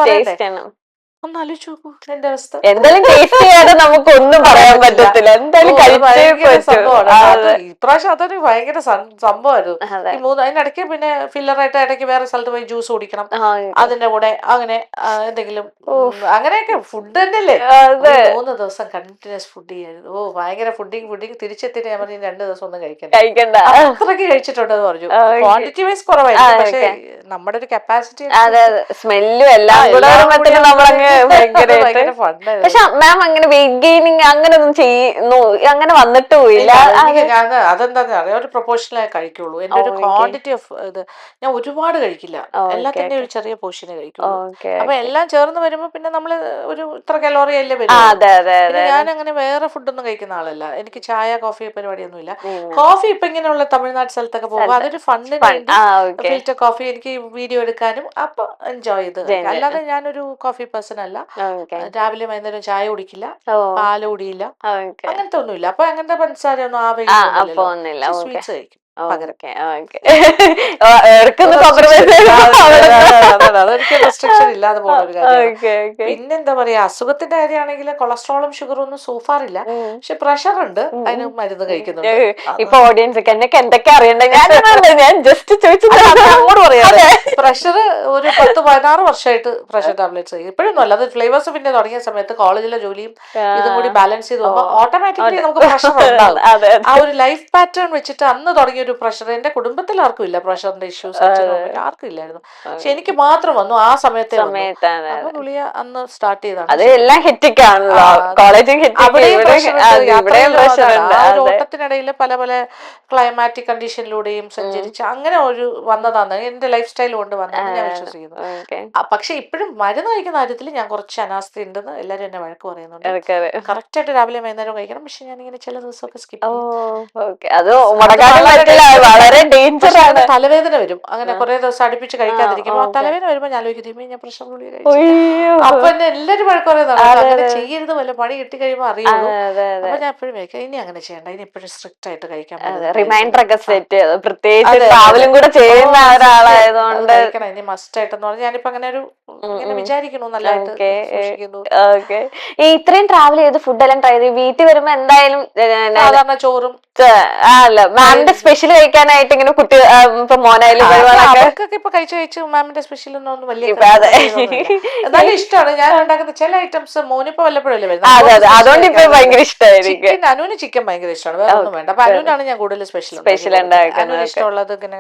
ടേസ്റ്റ് ചെയ്യണം. ഒന്ന് ആലോചിച്ച് നോക്കൂ എന്റെ അവസ്ഥ. എന്തായാലും ടേസ്റ്റ് ചെയ്യാതെ നമുക്കൊന്നും പറയാൻ പറ്റത്തില്ല. എന്തായാലും സംഭവമാണ്. ഇപ്രാവശ്യം അതൊരു ഭയങ്കര സംഭവമായിരുന്നു. ഈ 3 അതിനിടയ്ക്ക് പിന്നെ ഫില്ലറായിട്ട് ഇടയ്ക്ക് വേറെ സ്ഥലത്ത് പോയി ജ്യൂസ് കുടിക്കണം. അതിന്റെ കൂടെ അങ്ങനെ എന്തെങ്കിലും അങ്ങനെയൊക്കെ ഫുഡ് തന്നെയല്ലേ. 3 ദിവസം കണ്ടിന്യൂസ് ഫുഡ് ചെയ്യായിരുന്നു. ഭയങ്കര ഫുഡിങ്. തിരിച്ചെത്തിയിട്ട് ഞാൻ പറഞ്ഞു 2 ദിവസം ഒന്നും കഴിക്കണ്ട. അത്രയ്ക്ക് കഴിച്ചിട്ടുണ്ടെന്ന് പറഞ്ഞു. ക്വാണ്ടിറ്റി വൈസ് കുറവായിരുന്നു, പക്ഷെ നമ്മുടെ ഒരു കപ്പാസിറ്റി സ്മെല്ലും എല്ലാം കൂടെ നമ്മളങ്ങ് ഭയങ്കര ഫണ്ടായിരുന്നു. പക്ഷെ മാം അങ്ങനെ വെയിറ്റ് ഗെയിനിങ് അങ്ങനെ ഒന്നും ചെയ്യുന്നു അങ്ങനെ വന്നിട്ട് പോയില്ല. അതെന്താ അറിയാം, ഒരു പ്രൊപ്പോർഷനലേ കഴിക്കുള്ളൂ. എന്റെ ഒരു ക്വാണ്ടിറ്റി ഓഫ് ഇത് ഞാൻ ഒരുപാട് കഴിക്കില്ല. എല്ലാത്തിന്റെ ഒരു ചെറിയ പോർഷനെ കഴിക്കുള്ളൂ. അപ്പൊ എല്ലാം ചേർന്ന് വരുമ്പോ പിന്നെ നമ്മള് ഒരു ഇത്ര കലോറി അല്ലേ വരും. ഞാൻ അങ്ങനെ വേറെ ഫുഡൊന്നും കഴിക്കുന്ന ആളല്ല. എനിക്ക് ചായ കോഫി പരിപാടിയൊന്നുമില്ല. കോഫി ഇപ്പൊ ഇങ്ങനെയുള്ള തമിഴ്നാട് സ്ഥലത്തൊക്കെ പോകുമ്പോ അതൊരു ഫണ്ടിന് വേണ്ടി ഫിൽറ്റർ കോഫി എനിക്ക് വീഡിയോ എടുക്കാനും അപ്പൊ എൻജോയ് ചെയ്ത്. അല്ലാതെ ഞാനൊരു കോഫി പേഴ്സൺ അല്ല. രാവിലെ വൈകുന്നേരം ചായ കുടിക്കില്ല, പാല് കുടിയില്ല, അങ്ങനത്തെ ഒന്നുമില്ല. അപ്പൊ അങ്ങനത്തെ പഞ്ചസാര ഒന്നും ആ സ്വീറ്റ്സ് കഴിക്കും പകരം. അതൊരിക്കലും റെസ്ട്രിക്ഷൻ ഇല്ലാതെ പോകുന്ന ഒരു കാര്യമാണ്. പിന്നെന്താ പറയാ, അസുഖത്തിന്റെ കാര്യമാണെങ്കിൽ കൊളസ്ട്രോളും ഷുഗറും ഒന്നും സോഫാറില്ല. പക്ഷെ പ്രഷർ ഉണ്ട്, അതിന് മരുന്ന് കഴിക്കുന്നുണ്ട്. ഇപ്പൊ ഓഡിയൻസ് എന്നൊക്കെ എന്തൊക്കെ അറിയണ്ടേ, ഞാൻ ജസ്റ്റ് അങ്ങോട്ട് പറയാതെ പ്രഷർ ഒരു 10-16 വർഷമായിട്ട് പ്രഷർ ടാബ്ലറ്റ്സ് ഇപ്പോഴൊന്നും അല്ല. അത് ഫ്ലേവേഴ്സ് പിന്നെ തുടങ്ങിയ സമയത്ത് കോളേജിലെ ജോലിയും ഇതും കൂടി ബാലൻസ് ചെയ്ത് പോകുമ്പോൾ ഓട്ടോമാറ്റിക്കലി നമുക്ക് പ്രഷർ ഉണ്ടാവും. ആ ഒരു ലൈഫ് പാറ്റേൺ വെച്ചിട്ട് അന്ന് തുടങ്ങിയ ഒരു പ്രഷർ. എന്റെ കുടുംബത്തിൽ ആർക്കും ഇല്ല പ്രഷറിന്റെ ഇഷ്യൂസ്, ആർക്കും ഇല്ലായിരുന്നു. പക്ഷെ എനിക്ക് മാത്രം വന്നു ആ സമയത്തെ. അപ്പൊ ഗുളിക അന്ന് സ്റ്റാർട്ട് ചെയ്താണ്. ഓട്ടത്തിനിടയിൽ പല പല ക്ലൈമാറ്റിക് കണ്ടീഷനിലൂടെയും സഞ്ചരിച്ച് അങ്ങനെ ഒരു വന്നതാണ്. എന്റെ ലൈഫ് സ്റ്റൈൽ കൊണ്ട് വന്നതെന്ന് ഞാൻ വിശ്വസിക്കുന്നു. പക്ഷെ ഇപ്പോഴും മരുന്ന് കഴിക്കുന്ന കാര്യത്തിൽ ഞാൻ കുറച്ച് അനാസ്ഥ ഉണ്ടെന്ന് എല്ലാവരും എന്നെ വഴക്ക് പറയുന്നുണ്ട്. കറക്റ്റ് ആയിട്ട് രാവിലെ വൈകുന്നേരം കഴിക്കണം. പക്ഷെ ഞാൻ ഇങ്ങനെ ചില ദിവസമൊക്കെ സ്കിപ്പ് ചെയ്യും. തലവേദന വരും അങ്ങനെ കുറെ ദിവസം അടുപ്പിച്ച് കഴിക്കാതിരിക്കുമ്പോൾ. തലവേദന വരുമ്പോൾ വരുമ്പോ ഞാൻ ആലോചിക്കും ഞാൻ പ്രഷർ ഗുളിക കഴിച്ചു. അയ്യോ. അപ്പൊ എന്നെ എല്ലാരും വഴക്ക് പറയുന്നതാണ് അങ്ങനെ ചെയ്യരുത്, വല്ല പണി കിട്ടി കഴിയുമ്പോ അറിയുള്ളൂ. അതെ അപ്പൊ ഞാൻ എപ്പോഴും കഴിക്കാം, ഇനി അങ്ങനെ ചെയ്യണ്ട, ഇനി എപ്പോഴും സ്ട്രിക്റ്റ് ആയിട്ട് കഴിക്കാൻ പറ്റും, റിമൈൻഡർ ഒക്കെ സെറ്റ് ചെയ്തു, പ്രത്യേകിച്ച് ട്രാവലും കൂടെ ചെയ്യുന്ന ഒരാളായതുകൊണ്ട് കഴിക്കണം ഇനി മസ്റ്റ് ആയിട്ടെന്ന് പറഞ്ഞാൽ ഞാനിപ്പോ അങ്ങനെ ഒരു ഇങ്ങനെ വിചാരിക്കണു, നല്ലതായിട്ട് സൂക്ഷിക്കുന്നു. ഓക്കെ. ഈ ഇത്രയും ട്രാവൽ ചെയ്ത് ഫുഡെല്ലാം ട്രൈ ചെയ്ത് വീട്ടിൽ വരുമ്പോ എന്തായാലും സാധാരണ ചോറും അല്ല മാമിന്റെ സ്പെഷ്യൽ കഴിക്കാനായിട്ട് ഇങ്ങനെ കുട്ടി ഇപ്പൊ മോനായാലും വരുവാനൊക്കെ അവർക്കൊക്കെ ഇപ്പൊ കഴിച്ച് മാമിന്റെ സ്പെഷ്യൽ ഒന്നും വലിയ എന്നാലും ഇഷ്ടമാണ് ഞാൻ ഉണ്ടാക്കുന്ന ചില ഐറ്റംസ്. മോനിപ്പോ വല്ലപ്പോഴല്ലേ അതെ അതുകൊണ്ട് ഇപ്പൊ ഭയങ്കര ഇഷ്ടമായിരിക്കും. ചിക്കൻ, അനുവിന് ചിക്കൻ ഭയങ്കര ഇഷ്ടമാണ്, വേറെ ഒന്നും വേണ്ട. അപ്പൊ അനുവിനാണ് ഞാൻ കൂടുതൽ സ്പെഷ്യൽ അനുവിന് ഇഷ്ടമുള്ളത് ഇങ്ങനെ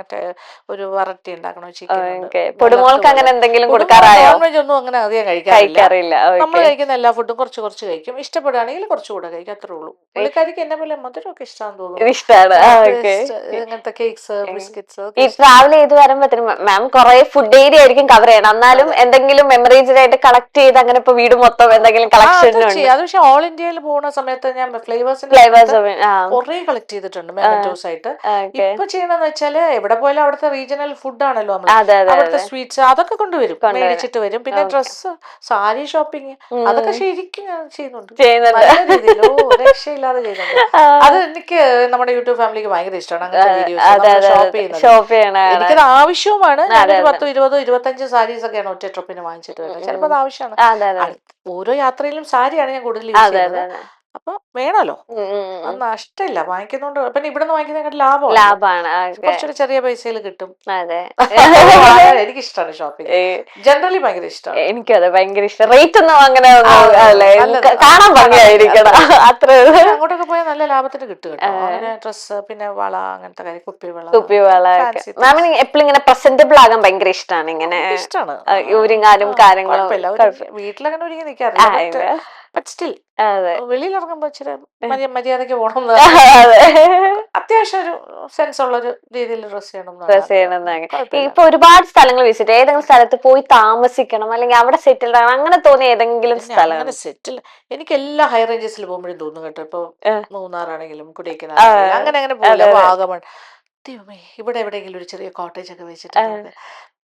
ഒരു വറട്ടി ഉണ്ടാക്കണോ ചിക്കൻ. പൊടുമോൾക്ക് അങ്ങനെ എന്തെങ്കിലും കൊടുക്കാറായോ? നോൺ വെജ് ഒന്നും അങ്ങനെ അധികം കഴിക്കാറില്ല. നമ്മൾ കഴിക്കുന്ന എല്ലാ ഫുഡും കുറച്ച് കുറച്ച് കഴിക്കും, ഇഷ്ടപ്പെടുകയാണെങ്കിൽ കുറച്ചുകൂടെ കഴിക്കും, അത്രേ ഉള്ളൂ. പുള്ളിക്കാരിക്ക് എന്നെ പോലെ മധുരമൊക്കെ ഇഷ്ടമാണെന്ന് തോന്നുന്നു. ഇഷ്ടമാണ്. അങ്ങനത്തെ കേക്ക്സ്, ബിസ്ക്കറ്റ്സ്. ഈ ട്രാവൽ ചെയ്ത് വരുമ്പോഴത്തേനും മാം കുറെ ഫുഡ് ഏരിയ ആയിരിക്കും കവർ ചെയ്യണം, എന്നാലും എന്തെങ്കിലും മെമ്മറീസ് ആയിട്ട് കളക്ട് ചെയ്ത് അങ്ങനെ ഇപ്പൊ വീട് മൊത്തം എന്തെങ്കിലും കളക്ഷൻ അത് പക്ഷെ ഓൾ ഇന്ത്യയിൽ പോകുന്ന സമയത്ത് ഞാൻ ഫ്ലേവേഴ്സ് കുറെ കളക്ട് ചെയ്തിട്ടുണ്ട് മെമന്റോസ് ആയിട്ട്. ഇപ്പൊ ചെയ്യണമെന്ന് വെച്ചാല് എവിടെ പോയാലും അവിടുത്തെ റീജിയണൽ ഫുഡ് ആണല്ലോ നമ്മൾ, അവിടുത്തെ സ്വീറ്റ്സ് അതൊക്കെ കൊണ്ടുവരും, മേടിച്ചിട്ട് വരും. പിന്നെ ഡ്രസ്സ്, സാരി ഷോപ്പിംഗ് അതൊക്കെ ശരിക്കും ഞാൻ ചെയ്യുന്നുണ്ട്, നല്ല രീതിയിൽ രക്ഷയില്ലാതെ ചെയ്യുന്നുണ്ട്. അത് എനിക്ക് നമ്മുടെ യൂട്യൂബ് ഫാമിലിക്ക് ഭയങ്കര ഇഷ്ടമാണ് അങ്ങനത്തെ വീഡിയോസ് ഷോപ്പ് ചെയ്യുന്നത്. എനിക്കത് ആവശ്യവുമാണ്. ഞാനൊരു 10, 20, 25 സാരീസ് ഒക്കെയാണ് ഒറ്റ ട്രിപ്പിന് വാങ്ങിച്ചിട്ട് വരുന്നത്. ചിലപ്പോൾ അത് ആവശ്യമാണ്. ഓരോ യാത്രയിലും സാരിയാണ് ഞാൻ കൂടുതൽ യൂസ് ചെയ്യുന്നത്. അപ്പൊ വേണമല്ലോ, അത് നഷ്ടമില്ല വാങ്ങിക്കുന്നോണ്ട്. പിന്നെ ഇവിടെ നിന്ന് വാങ്ങിക്കുന്നതിനെക്കാട്ട് ലാഭമാണ്, കുറച്ചൊരു ചെറിയ പൈസയിൽ കിട്ടും. എനിക്ക് ഇഷ്ടമാണ് ഷോപ്പിംഗ്, ജനറലി ഭയങ്കര ഇഷ്ടമാണ്. എനിക്കും അതെ ഭയങ്കര ഇഷ്ടം. റേറ്റ് ഒന്നും അങ്ങനെ കാണാൻ ഭംഗിയായിരിക്കണം, അത്രേ. അങ്ങോട്ടൊക്കെ പോയാൽ നല്ല ലാഭത്തിന് കിട്ടും കേട്ടോ. അങ്ങനെ ഡ്രസ്സ്, പിന്നെ വള, അങ്ങനത്തെ കാര്യം, കുപ്പിവള. മാമിന് എപ്പോഴും ഇങ്ങനെ പ്രസന്റബിൾ ആകാൻ ഭയങ്കര ഇഷ്ടമാണ്, ഇങ്ങനെ ഇഷ്ടമാണ് ഒരുങ്ങാനും കാര്യങ്ങളും. വീട്ടിലങ്ങനെ ഒരുങ്ങി നിൽക്കാറില്ല, ബട്ട് സ്റ്റിൽ വെളിയിൽ ഇറങ്ങുമ്പോ ഇച്ചിരി മര്യാദക്ക് പോകണം, അത്യാവശ്യം ഒരു സെൻസ് ഉള്ള ഒരു രീതിയിൽ ഡ്രസ് ചെയ്യണം. ഇപ്പൊ ഒരുപാട് സ്ഥലങ്ങൾ വിസിറ്റ്, ഏതെങ്കിലും സ്ഥലത്ത് പോയി താമസിക്കണം അല്ലെങ്കിൽ അവിടെ സെറ്റിൽഡ് ആണ് അങ്ങനെ തോന്നിയ ഏതെങ്കിലും സ്ഥലം? അങ്ങനെ സെറ്റിൽ എനിക്ക് എല്ലാ ഹൈ റേഞ്ചസിൽ പോകുമ്പോഴും തോന്നും കേട്ടോ. ഇപ്പൊ മൂന്നാറാണെങ്കിലും കൊടൈക്കനാലാണെങ്കിലും അങ്ങനെ പോലെ വാഗമൺ, ദൈവമേ ഇവിടെ എവിടെയെങ്കിലും ഒരു ചെറിയ കോട്ടേജ് ഒക്കെ വെച്ചിട്ട്.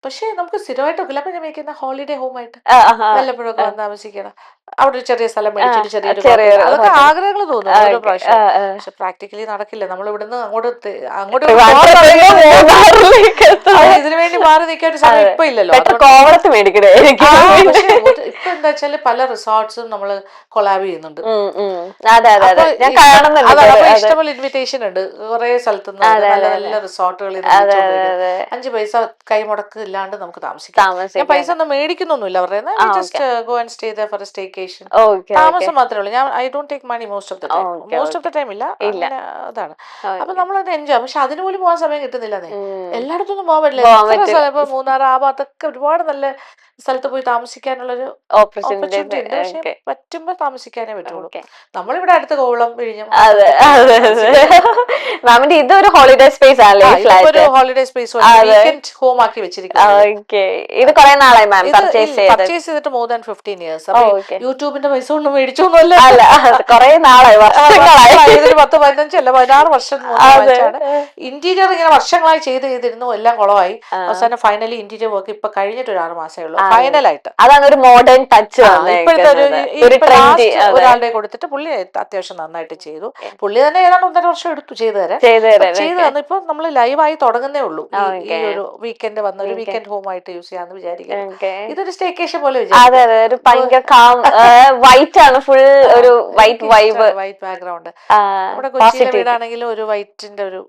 പക്ഷെ നമുക്ക് സ്ഥിരമായിട്ടൊക്കെ അപ്പൊ ഞാൻ വയ്ക്കുന്ന ഹോളിഡേ ഹോം ആയിട്ട് വല്ലപ്പോഴൊക്കെ വന്ന് താമസിക്കണം. അവിടെ ഒരു ചെറിയ സ്ഥലം മേടിച്ചിട്ട് ചെറിയൊരു അതൊക്കെ ആഗ്രഹങ്ങൾ തോന്നും ഓരോ പ്രാവശ്യം. പക്ഷെ പ്രാക്ടിക്കലി നടക്കില്ല. നമ്മൾ ഇവിടുന്ന് അങ്ങോട്ട് ഇതിനു വേണ്ടി മാറി നിൽക്കാൻ ഒരു സമയം ഇപ്പൊ ഇല്ലല്ലോ. ഇപ്പൊ എന്താ വെച്ചാല് പല റിസോർട്ട്സും നമ്മള് കൊളാബ് ചെയ്യുന്നുണ്ട്. ഇഷ്ടംപോലെ ഇൻവിറ്റേഷൻ ഉണ്ട് കുറെ സ്ഥലത്തുനിന്ന്, നല്ല നല്ല റിസോർട്ടുകളിൽ 5 പൈസ കൈമുടക്ക് ഇല്ലാണ്ട് നമുക്ക് താമസിക്കാം. ഞാൻ പൈസ ഒന്നും മേടിക്കുന്നൊന്നുമില്ല അവരുടെ, just go and stay there for a staycation. താമസം മാത്രമേ ഉള്ളൂ. ഞാൻ I don't take money most of the time ഇല്ല. അതാണ്. അപ്പൊ നമ്മളത് എൻജോയ്. പക്ഷെ അതിന് പോലും പോകാൻ സമയം കിട്ടുന്നില്ലെന്നേ. എല്ലായിടത്തൊന്നും പോകാൻ പറ്റില്ല. ഇപ്പൊ മൂന്നാർ ആ ഭാഗത്തൊക്കെ ഒരുപാട് നല്ല സ്ഥലത്ത് പോയി താമസിക്കാനുള്ളൊരു ഓപ്പർച്യൂണിറ്റി ഉണ്ട്. പക്ഷെ പറ്റുമ്പോ താമസിക്കാനേ പറ്റുള്ളൂ. നമ്മളിവിടെ അടുത്ത് കോവളം, വിഴിഞ്ഞം. മാമിന്റെ ഇതൊരു ഹോളിഡേ സ്പേസ് ആണല്ലേ? ഒരു ഹോളിഡേ സ്പേസ് വീക്കെൻഡ് ഹോം ആക്കി വെച്ചിരിക്കുന്നത്. ഇത് കുറെ നാളായി മാം പർച്ചേസ് ചെയ്തിട്ട് more than 15 years. യൂട്യൂബിന്റെ പൈസ ഒന്നും മേടിച്ചൊന്നുമല്ല, കുറെ നാളായി, 10, 15 അല്ല 16 വർഷം. ഇന്റീരിയർ ഇങ്ങനെ വർഷങ്ങളായി ചെയ്തിരുന്നു, എല്ലാം കുളമായി. അവസാനം ഫൈനലി ഇന്റീരിയർ വർക്ക് ഇപ്പൊ കഴിഞ്ഞിട്ട് ഒരു 6 മാസമേ ഉള്ളൂ ഫൈനലായിട്ട്. അതാണ് ഒരു മോഡേൺ ടച്ച്. ഇപ്പോഴത്തെ ഒരാളുടെ കൊടുത്തിട്ട് പുള്ളി അത്യാവശ്യം നന്നായിട്ട് ചെയ്തു. പുള്ളി തന്നെ ഏതാണ്ട് 1.5 വർഷം എടുത്തു ചെയ്തു തന്നു. ഇപ്പൊ നമ്മൾ ലൈവായി തുടങ്ങുന്നേ ഉള്ളൂ. ഈ ഒരു വീക്കെൻഡ് വന്ന ഒരു വീക്കെൻഡ് ഹോം ആയിട്ട് യൂസ് ചെയ്യാന്ന് വിചാരിക്കുന്നു. ഇതൊരു സ്റ്റേക്കേഷൻ പോലെ വൈറ്റ് ആണ്, ഫുൾ ഒരു വൈറ്റ് വൈബ്, വൈറ്റ് ബാക്ക്ഗ്രൗണ്ട്. നമ്മുടെ കൊച്ചിയിലെ വീടാണെങ്കിലും ഒരു വൈറ്റിന്റെ ഒരു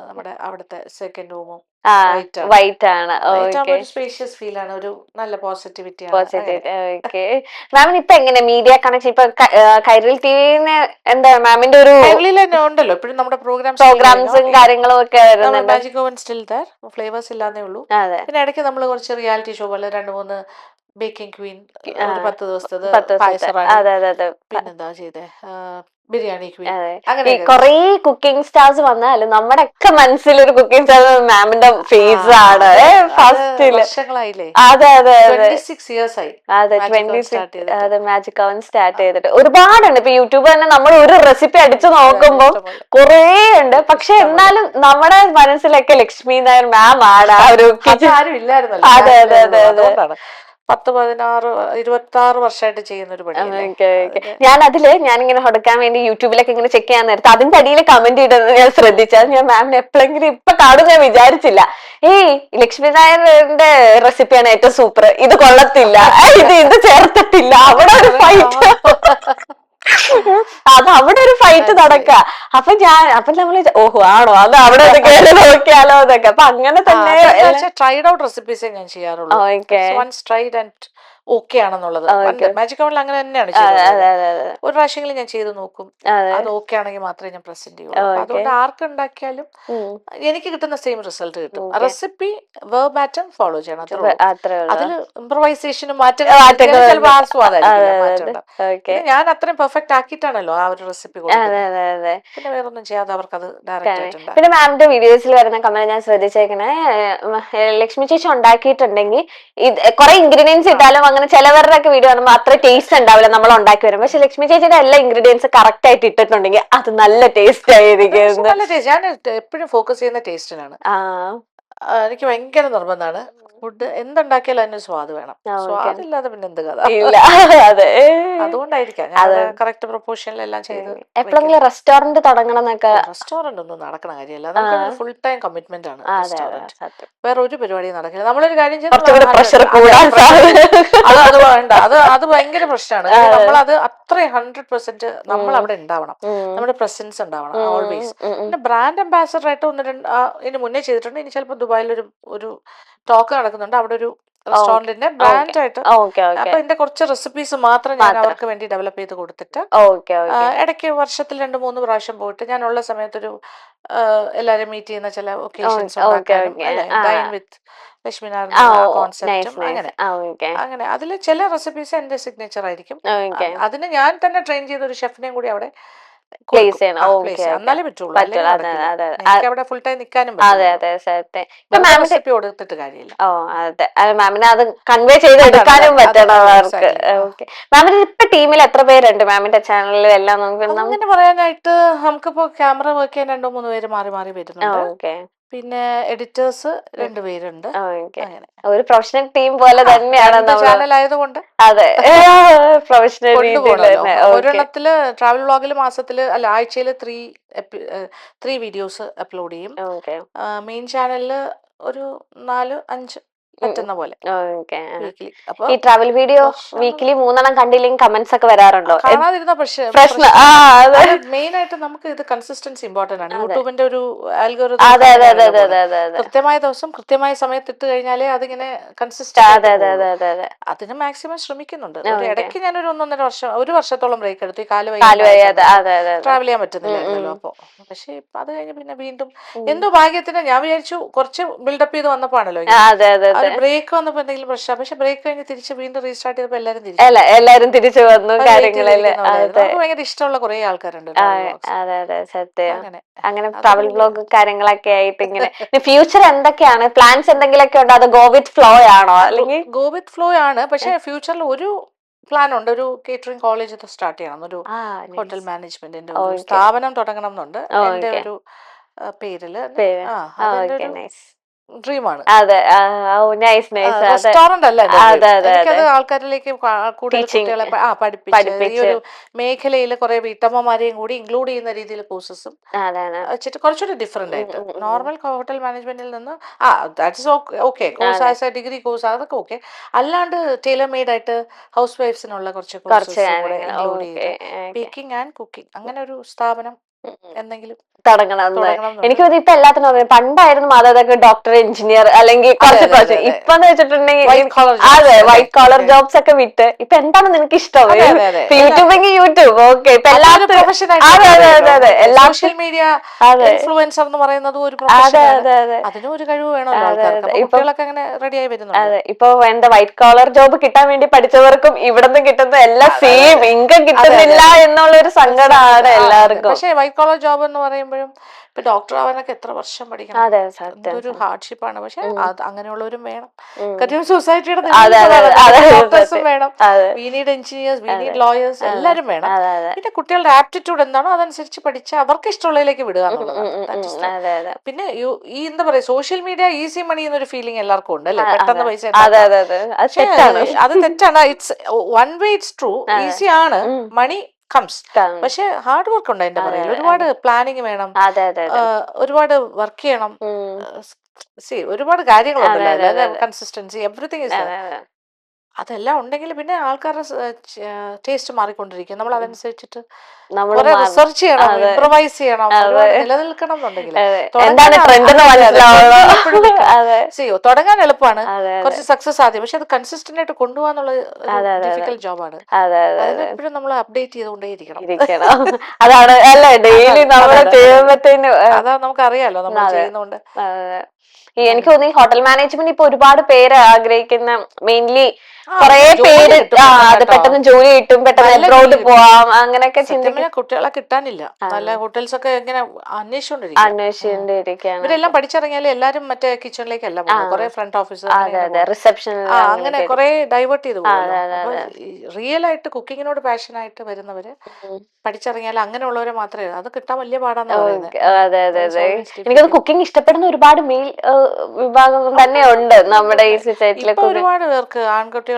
നമ്മുടെ അവിടുത്തെ സെക്കൻഡ് റൂമും വൈറ്റ് ആണ്. സ്പേഷ്യസ് ഫീൽ ആണ്, ഒരു നല്ല പോസിറ്റിവിറ്റി. മാമിന് ഇപ്പൊ എങ്ങനെ മീഡിയ കണക്ഷൻ ഇപ്പൊ കൈരളി ടിവിന്ന് എന്താ മാമിന്റെ ഒരു ഉണ്ടല്ലോ ഇപ്പോഴും നമ്മുടെ പ്രോഗ്രാംസും കാര്യങ്ങളും ഒക്കെ magic oven still there, flavours ഇല്ലാന്നേ ഉള്ളൂ. പിന്നെ ഇടയ്ക്ക് നമ്മൾ കുറച്ച് റിയാലിറ്റി ഷോ പോലെ 2-3 ബേക്കിംഗ് ക്വീൻ ആ, ഒരു 10 ദിവസത്തത്, 10 ദിവസത്തെ. പായസറാണി, അതെ അതെ അതെ. പിന്നെന്താ ചെയ്തേ, ബിരിയാണി ക്വീൻ, അതെ. ഈ അങ്ങനെയൊക്കെ. കൊറേ കുക്കിംഗ് സ്റ്റാർസ് വന്നാലും നമ്മുടെ ഒക്കെ മനസ്സിൽ ഒരു കുക്കിംഗ് സ്റ്റാർ മാമിന്റെ ഫേസ് ആണ് അത് ഫസ്റ്റില്. വർഷങ്ങളായില്ലേ, അതെ അതെ അതെ 26 years ആയി അതെ. Magic Oven 26 start ചെയ്തിട്ട്. അതെ മാജിക് അവൻ സ്റ്റാർട്ട് ചെയ്തിട്ട് ഒരുപാടുണ്ട്. ഇപ്പൊ യൂട്യൂബ് തന്നെ നമ്മൾ ഒരു റെസിപ്പി അടിച്ചു അതെ, നോക്കുമ്പോൾ ഇഷ്ടംപോലെ. കുറേ ഉണ്ട്. പക്ഷെ ഇഷ്ടംപോലെ. എന്നാലും നമ്മുടെ മനസ്സിലൊക്കെ ലക്ഷ്മി നായർ മാം ആണ് ആ ഒരു കിച്ചൺ. അതാരും ഇല്ലായിരുന്നല്ലോ, അതെ ഞാനല്ലേ അതെ ഉള്ളൂ. അതെ അതെ. അതുകൊണ്ടാണ് 10, 16, 26 വർഷമായിട്ട് ചെയ്യുന്ന ഒരു പണിയല്ലേ. Okay okay. അതിന്റെ ഞാനിങ്ങനെ കൊടുക്കാൻ വേണ്ടി യൂട്യൂബിലൊക്കെ ഇങ്ങനെ ചെക്ക് ചെയ്യാൻ നേരത്തെ അതിന്റെ അടിയിൽ കമന്റ് ഇടുന്നത് ഞാൻ ശ്രദ്ധിച്ചത്. ഞാൻ മാമിനെ എപ്പോഴെങ്കിലും ഇപ്പൊ കാണും ഞാൻ വിചാരിച്ചില്ല. ഏയ് ലക്ഷ്മി നായരുടെ റെസിപ്പിയാണ് ഏറ്റവും സൂപ്പർ, ഇത് കൊള്ളത്തില്ല, ഇത് ചേർത്തിട്ടില്ല, അവിടെ ഒരു ഫൈറ്റ്. അത് അവിടെ ഒരു ഫൈറ്റ് നടക്ക. അപ്പൊ നമ്മൾ ഓഹോ ആണോ, അത് അവിടെ ഒന്ന് കേറി നോക്കിയാലോ എന്നൊക്കെ. അപ്പൊ അങ്ങനെ തന്നെ ട്രൈഡ് ഔട്ട് റെസിപ്പീസേ ഞാൻ ചെയ്യാറുള്ളൂ. Okay once tried and okay ആണെന്നുള്ളത്. ഓക്കെ. മാജിക് അവനിൽ അങ്ങനെ തന്നെയാണ് അതെ ചെയ്തത്. അതെ അതെ അതെ ഒരു പ്രാവശ്യമെങ്കിലും ഞാൻ ചെയ്ത് നോക്കും, അതെ. അത് ഓക്കെ ആണെങ്കിൽ മാത്രമേ ഞാൻ പ്രസന്റ് ചെയ്യുള്ളൂ. അപ്പൊ ഓക്കെ. അതുകൊണ്ട് ആർക്ക് ഉണ്ടാക്കിയാലും എനിക്ക് കിട്ടുന്ന സെയിം റിസൾട്ട് കിട്ടും. ഓക്കെ. റെസിപ്പി വേർബാറ്റം ഫോളോ ചെയ്യണം, അത്രേ ഉള്ളൂ. അത്രേ ഉള്ളൂ. അതിൽ ഇംപ്രവൈസേഷനും മാറ്റങ്ങൾ ചിലപ്പോൾ ആ സ്വാദായിരിക്കില്ല, അതെ മാറ്റം അതെ. ഉണ്ടാവും. ഓക്കെ. പിന്നെ ഞാൻ അത്രയും പെർഫെക്റ്റ് ആക്കിയിട്ടാണല്ലോ ആ ഒരു റെസിപ്പി അതെ കൊടുക്കുന്നത്. അതെ അതെ. പിന്നെ വേറൊന്നും ചെയ്യാതെ അവർക്ക് അത് ഡയറക്റ്റ് ആയിട്ടുണ്ടാകും. പിന്നെ മാമിന്റെ വീഡിയോസിൽ വരുന്ന കമന്റ് ഞാൻ ശ്രദ്ധിച്ചേക്കണേ, ലക്ഷ്മി ചേച്ചി ഉണ്ടാക്കിയിട്ടുണ്ടെങ്കിൽ ഇത് കുറെ ഇൻഗ്രീഡിയൻസ് ഇട്ടാലും അങ്ങനെ ചിലവരുടെ ഒക്കെ വീഡിയോ കാണുമ്പോൾ അത്ര ടേസ്റ്റ് ഉണ്ടാവില്ല നമ്മൾ ഉണ്ടാക്കി വരും. പക്ഷെ ലക്ഷ്മി ചേച്ചിയുടെ എല്ലാ ഇൻഗ്രീഡിയൻസ് കറക്റ്റ് ആയിട്ട് ഇട്ടിട്ടുണ്ടെങ്കിൽ അത് നല്ല ടേസ്റ്റ് ആയിരിക്കും. നല്ല ടേസ്റ്റ്. ഞാൻ എപ്പോഴും ഫോക്കസ് ചെയ്യുന്ന ടേസ്റ്റിനാണ്. ആ എനിക്ക് ഭയങ്കര നിർബന്ധമാണ് ഫുഡ് എന്തുണ്ടാക്കിയാലും അതിനൊരു സ്വാദ് വേണം. ഓക്കെ. സ്വാദില്ലാതെ പിന്നെ എന്ത് കഥ. ഇല്ല. അതെ അതുകൊണ്ടായിരിക്കാം ഞാൻ കറക്റ്റ് പ്രൊപ്പോർഷനിലെല്ലാം ചെയ്ത്. എപ്പോഴെങ്കിലും റെസ്റ്റോറന്റ് തുടങ്ങണം എന്നൊക്കെ. റെസ്റ്റോറന്റ് ഒന്നും നടക്കണ കാര്യമല്ല, നമുക്കൊരു ഫുൾ ടൈം കമ്മിറ്റ്മെന്റ് ആണ് അതെ അതെ റെസ്റ്റോറന്റ്. സത്യം. വേറെ ഒരു പരിപാടിയും നടക്കില്ല. നമ്മളൊരു കാര്യം കുറച്ചുകൂടെ പ്രഷർ കൂടാൻ അത് വേണ്ട, അത് ഭയങ്കര പ്രശ്നമാണ്. നമ്മളത് അത്രയും 100% നമ്മൾ അവിടെ ഉണ്ടാവണം, നമ്മുടെ പ്രസൻസ് ഉണ്ടാവണം ഓൾവേസ്. പിന്നെ ബ്രാൻഡ് അംബാസഡർ ആയിട്ട് ഇതിന് മുന്നേ ചെയ്തിട്ടുണ്ട്. ഇനി ചിലപ്പോൾ ദുബായിൽ ഒരു ടോക്ക് നടക്കുന്നുണ്ട്, അവിടെ ഒരു റെസ്റ്റോറന്റിന്റെ ബ്രാൻഡ് ആയിട്ട്. അപ്പൊ ഇതിന്റെ കുറച്ച് റെസിപ്പീസ് മാത്രം ഞാൻ അവർക്ക് വേണ്ടി ഡെവലപ്പ് ചെയ്ത് കൊടുത്തിട്ട് ഇടയ്ക്ക് വർഷത്തിൽ 2-3 പ്രാവശ്യം പോയിട്ട് ഞാൻ ഉള്ള സമയത്തൊരു എല്ലാരും മീറ്റ് ചെയ്യുന്ന ചില ഒക്കേഷൻസ് ഉണ്ടാക്കാനും ഡൈൻ വിത്ത് ലക്ഷ്മി നാരായണ കോൺസെപ്റ്റും അങ്ങനെ അതിൽ ചില റെസിപ്പീസ് എന്റെ സിഗ്നേച്ചർ ആയിരിക്കും. അതിന് ഞാൻ തന്നെ ട്രെയിൻ ചെയ്ത ഒരു ഷെഫിനെയും കൂടി അവിടെ പ്ലേസ് ചെയ്യണം. എന്നാലേ പറ്റുള്ളൂ, അല്ലെങ്കിൽ നടക്കില്ല. അതെ എനിക്ക് അവിടെ ഫുൾ ടൈം നിൽക്കാനും അതെ അതെ സത്യം. റെസിപ്പി കൊടുത്തിട്ട് കാര്യമില്ല. ഓ അതെ, മാമിന് അത് കൺവേ ചെയ്തെടുക്കാനും പറ്റണം അവർക്ക്. ഓക്കെ. മാമിന് ഇപ്പൊ ടീമിൽ എത്ര പേരുണ്ട് മാമിന്റെ ചാനലിൽ എല്ലാം? അങ്ങനെ പറയാനായിട്ട് നമുക്കിപ്പോ ക്യാമറ വർക്ക് ചെയ്യാൻ 2-3 പേര് മാറി മാറി വരുന്നുണ്ട്. പിന്നെ എഡിറ്റേഴ്സ് 2 പേരുണ്ട്. അങ്ങനെ ഒരു പ്രൊഫഷണൽ ടീം പോലെ തന്നെയാണ് ചാനൽ ആയതുകൊണ്ട് അതെ പ്രൊഫഷണൽ ഒരെണ്ണത്തില് ട്രാവൽ വ്ളോഗിൽ ആഴ്ചയിൽ 3 വീഡിയോസ് അപ്ലോഡ് ചെയ്യും. മെയിൻ ചാനലില് ഒരു 4-5 പറ്റുന്ന പോലെ. ഈ ട്രാവൽ വീഡിയോ വീക്കിലി 3 കണ്ടില്ലെങ്കിൽ കമന്റ്സ് ഒക്കെ വരാറുണ്ടോ? കാണാതിരുന്ന മെയിൻ ആയിട്ട് നമുക്ക് ഇത് കൺസിസ്റ്റൻസി ഇമ്പോർട്ടന്റ് ആണ്. യൂട്യൂബിന്റെ ഒരു ആൽഗോരിതം കൃത്യമായ ദിവസം കൃത്യമായ സമയത്ത് ഇട്ട് കഴിഞ്ഞാലേ അതിങ്ങനെ കൺസിസ്റ്റന്റ്. അതിന് മാക്സിമം ശ്രമിക്കുന്നുണ്ട്. ഇടയ്ക്ക് ഞാനൊരു 1 വർഷത്തോളം ബ്രേക്ക് എടുത്തു. ഈ ട്രാവൽ ചെയ്യാൻ പറ്റുന്നില്ലായിരുന്നല്ലോ. അപ്പൊ പക്ഷെ അത് കഴിഞ്ഞ് പിന്നെ വീണ്ടും എന്തോ ഭാഗ്യത്തിന് ഞാൻ വിചാരിച്ചു കുറച്ച് ബിൽഡപ്പ് ചെയ്ത് വന്നപ്പോഴാണല്ലോ ബ്രേക്ക് വന്നപ്പോ എന്തെങ്കിലും പ്രശ്നം. പക്ഷെ ബ്രേക്ക് കഴിഞ്ഞ് തിരിച്ച് വീണ്ടും റീസ്റ്റാർട്ട് ചെയ്തപ്പോ എല്ലാരും തിരിച്ചു വന്നു. നമുക്ക് ഭയങ്കര ഇഷ്ടമുള്ള കുറെ ആൾക്കാരുണ്ട്. അങ്ങനെ ട്രാവൽ ബ്ലോഗ് കാര്യങ്ങളൊക്കെ ആയിട്ട് ഇങ്ങനെ ഫ്യൂച്ചർ എന്തൊക്കെയാണ് പ്ലാൻസ്? എന്തെങ്കിലുമൊക്കെ ഉണ്ടോ? അത് ഗോ വിത്ത് ഫ്ലോ ആണോ? അല്ലെങ്കിൽ ഗോ വിത്ത് ഫ്ലോ ആണ്. പക്ഷെ ഫ്യൂച്ചറിൽ ഒരു പ്ലാൻ ഉണ്ട്, ഒരു കേറ്ററിംഗ് കോളേജ് സ്റ്റാർട്ട് ചെയ്യണം, ഒരു ഹോട്ടൽ മാനേജ്മെന്റിന്റെ ഒരു സ്ഥാപനം തുടങ്ങണം എന്നുണ്ട് എന്റെ ഒരു പേരില്. ഡ്രീമാണ്. റെസ്റ്റോറന്റ് അല്ല, എനിക്കത് ആൾക്കാരിലേക്ക് കൂടുതൽ കുട്ടികളെ പഠിപ്പിച്ച് ഈ ഒരു മേഖലയിൽ കുറെ വീട്ടമ്മമാരെയും കൂടി ഇൻക്ലൂഡ് ചെയ്യുന്ന രീതിയിൽ കോഴ്സസും വെച്ചിട്ട് കുറച്ചുകൂടി ഡിഫറെന്റ് ആയിട്ട് നോർമൽ ഹോട്ടൽ മാനേജ്മെന്റിൽ നിന്ന് that's okay course as A degree course അതൊക്കെ ഓക്കെ. അല്ലാണ്ട് ടൈലർ മെയ്ഡ് ആയിട്ട് ഹൗസ് വൈഫ്സിനുള്ള കുറച്ച് കോഴ്സസ് കൂടെ ഇൻക്ലൂഡ് ചെയ്ത് ബേക്കിംഗ് ആൻഡ് കുക്കിംഗ് അങ്ങനെ ഒരു സ്ഥാപനം എന്തെങ്കിലും തുടങ്ങണം. തുടങ്ങണം എനിക്ക് തോന്നുന്നു ഇപ്പൊ എല്ലാത്തിനും അറിയാം. പണ്ടായിരുന്നു മാതാതൊക്കെ ഡോക്ടർ, എഞ്ചിനീയർ അല്ലെങ്കിൽ കുറച്ച് ഇപ്പൊന്ന് വെച്ചിട്ടുണ്ടെങ്കിൽ അതെ വൈറ്റ് കോളർ ജോബ്സ് ഒക്കെ വിട്ട് ഇപ്പൊ എന്താണ് നിനക്ക് ഇഷ്ടം? യൂട്യൂബെങ്കിൽ യൂട്യൂബ്, ഓക്കെ. ഇപ്പൊ എല്ലാത്തിനും അതെ അതെ അതെ അതെ എല്ലാ സോഷ്യൽ മീഡിയ ഇൻഫ്ലുവൻസർ എന്ന് പറയുന്നത് ഒരു അതെ പ്രൊഫഷനാണ്. അതെ അതെ അതിനും ഒരു കഴിവ് വേണമല്ലോ ആൾക്കാർക്ക്. അപ്പൊ കുട്ടികളൊക്കെ അങ്ങനെ റെഡിയായി വരുന്നുണ്ട്. അതെ. ഇപ്പൊ എന്താ വൈറ്റ് കോളർ ജോബ് കിട്ടാൻ വേണ്ടി പഠിച്ചവർക്കും ഇവിടുന്ന് കിട്ടുന്ന എല്ലാം സെയിം ഇൻകം കിട്ടുന്നില്ല എന്നുള്ളൊരു സങ്കടമാണ് എല്ലാവർക്കും. പക്ഷേ വൈറ്റ് കോളർ ജോബ് എന്ന് പറയുമ്പോഴും ഇപ്പൊ ഡോക്ടർ ആവാനൊക്കെ എത്ര വർഷം പഠിക്കണം, അതെ സത്യം. എന്തൊരു ഹാർഡ്ഷിപ്പാണ്. പക്ഷെ അത് അങ്ങനെയുള്ളവരും വേണം. ഉം. കാര്യം സൊസൈറ്റിയുടെ അതെ അതെ അതെ ഡോക്ടേഴ്സും വേണം, അതെ we need engineers, we need lawyers, എല്ലാവരും വേണം. അതെ അതെ പിന്നെ കുട്ടികളുടെ ആപ്റ്റിറ്റ്യൂഡ് എന്താണോ അതനുസരിച്ച് പഠിച്ച് അവർക്ക് ഇഷ്ടമുള്ളതിലേക്ക് വിടുക എന്നുള്ളതാണ്. അതെ അതെ പിന്നെ ഈ എന്താ പറയാ, സോഷ്യൽ മീഡിയ ഈസി മണി എന്നൊരു ഫീലിംഗ് എല്ലാവർക്കും ഉണ്ട് അല്ലേ, പെട്ടെന്ന് പൈസ അതെ അതെ അതെ അത് തെറ്റാണ്. അത് തെറ്റാണ്. It's one way it's true, easy ആണ്, മണി കംസ്. പക്ഷെ ഹാർഡ് വർക്ക് ഉണ്ട് അതിന്റെ പറയിൽ. ഒരുപാട് പ്ലാനിങ് വേണം, അതെ അതെ അതെ ഒരുപാട് വർക്ക് ചെയ്യണം, ഒരുപാട് കാര്യങ്ങളുണ്ടല്ലോ, കൺസിസ്റ്റൻസി, എവറിത്തിങ് ഇസ് അതെ അതെ അതെല്ലാം ഉണ്ടെങ്കിൽ പിന്നെ ആൾക്കാരുടെ ടേസ്റ്റ് മാറിക്കൊണ്ടിരിക്കും. നമ്മൾ അതനുസരിച്ചിട്ട് നമ്മള് കുറെ മാറും. റിസർച്ച് ചെയ്യണം, അതെ. ഇംപ്രവൈസ് ചെയ്യണം, അതെ. ഒരുപാട് നിലനിൽക്കണം എന്നുണ്ടെങ്കിൽ എന്താണ് ട്രെൻഡ് എന്ന് മനസ്സിലാവണം. അതെ തുടങ്ങാൻ എളുപ്പമാണ്, അതെ അതെ കുറച്ച് സക്സസ് ആദ്യം. പക്ഷെ അത് കൺസിസ്റ്റന്റ് ആയിട്ട് കൊണ്ടുപോകാന്നുള്ള അതെ അതെ ഡിഫിക്കൽട്ട് ജോബാണ്. അതെ അതെ അതെ അതിനെപ്പോഴും നമ്മൾ അപ്ഡേറ്റ് ചെയ്തുകൊണ്ടേയിരിക്കണം. ഇരിക്കണം. അതാണ് അല്ലെ ഡെയിലി നമ്മള് ചെയ്യുമ്പത്തേന് അതാ നമുക്കറിയാലോ നമ്മൾ ചെയ്യുന്നോണ്ട്. എനിക്ക് തോന്നി ഹോട്ടൽ മാനേജ്മെന്റ് ഇപ്പൊ ഒരുപാട് പേര് ആഗ്രഹിക്കുന്ന, മെയിൻലി കുറെ പേര് അത് പെട്ടെന്ന് ജോലി കിട്ടും, പെട്ടെന്ന് എബ്രോഡ് പോവാം അങ്ങനെയൊക്കെ ചിന്തിക്കും. കുട്ടികളെ കിട്ടാനില്ല. നല്ല ഹോട്ടൽസ് ഒക്കെ ഇങ്ങനെ അന്വേഷിച്ചുകൊണ്ടിരിക്കുകയാണ്. ഇവരെല്ലാം പഠിച്ചിറങ്ങിയാലും എല്ലാരും മറ്റേ കിച്ചണിലേക്കല്ല പോകുന്നത്, കുറെ ഫ്രണ്ട് ഓഫീസ് റിസപ്ഷൻ അങ്ങനെ കുറെ ഡൈവേർട്ട് ചെയ്ത് പോകും. റിയൽ ആയിട്ട് കുക്കിങ്ങിനോട് പാഷനായിട്ട് വരുന്നവര് പഠിച്ചിറങ്ങിയാൽ അങ്ങനെയുള്ളവരെ മാത്രമേ, അത് കിട്ടാൻ വലിയ പാടാന്ന് പറയുന്നത്. അതെ അതെ അതെ എനിക്കത് കുക്കിംഗ് ഇഷ്ടപ്പെടുന്ന ഒരുപാട് മെയിൽ വിഭാഗം തന്നെ ഉണ്ട് നമ്മുടെ ഈ സൊസൈറ്റിയിലെ. ഒരുപാട് പേർക്ക് ആൺകുട്ടികളും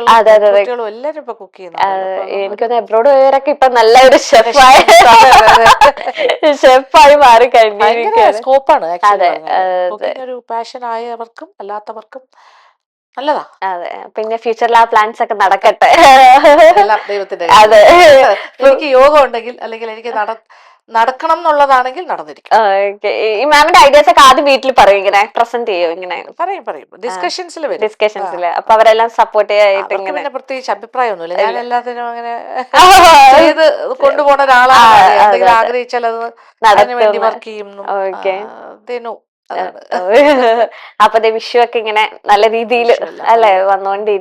എല്ലാരും ഇപ്പൊ കുക്ക് ചെയ്യുന്നുണ്ട്. എനിക്കൊന്ന് എബ്രോഡ് പോയവരൊക്കെ ഇപ്പൊ നല്ലൊരു ഷെഫായി മാറി കഴിഞ്ഞിരിക്കുകയാണ്. സ്കോപ്പാണ് ഒരു പാഷൻ ആയവർക്കും അല്ലാത്തവർക്കും നല്ലതാ. അതെ. പിന്നെ ഫ്യൂച്ചറിൽ ആ പ്ലാൻസ് ഒക്കെ നടക്കട്ടെ. എല്ലാം ദൈവത്തിന്റെ. അതെ. എനിക്ക് യോഗം ഉണ്ടെങ്കിൽ, അല്ലെങ്കിൽ എനിക്ക് നടക്കണം എന്നുള്ളതാണെങ്കിൽ നടന്നിരിക്കും. ഈ മാമിന്റെ ഐഡിയാസ് ഒക്കെ ആദ്യം വീട്ടിൽ പറയും, ഇങ്ങനെ പ്രസന്റ് ചെയ്യും, ഇങ്ങനെ പറയും ഡിസ്കഷൻസിൽ. അപ്പൊ അവരെല്ലാം സപ്പോർട്ട് ചെയ്യാനായിട്ട് ഇങ്ങനെ. പിന്നെ പ്രത്യേകിച്ച് അഭിപ്രായമൊന്നുമില്ല, ഞാൻ എല്ലാത്തിനും അങ്ങനെ ചെയ്ത് കൊണ്ടുപോകുന്ന ഒരാളാണ്. എന്തെങ്കിലും ആഗ്രഹിച്ചാൽ അത് അതിന് വേണ്ടി വർക്ക് ചെയ്യുന്നു. അപ്പൊ വിഷു ഒക്കെ ഇങ്ങനെ നല്ല രീതിയിൽ അല്ലെ വന്നോണ്ടിരിക്കും.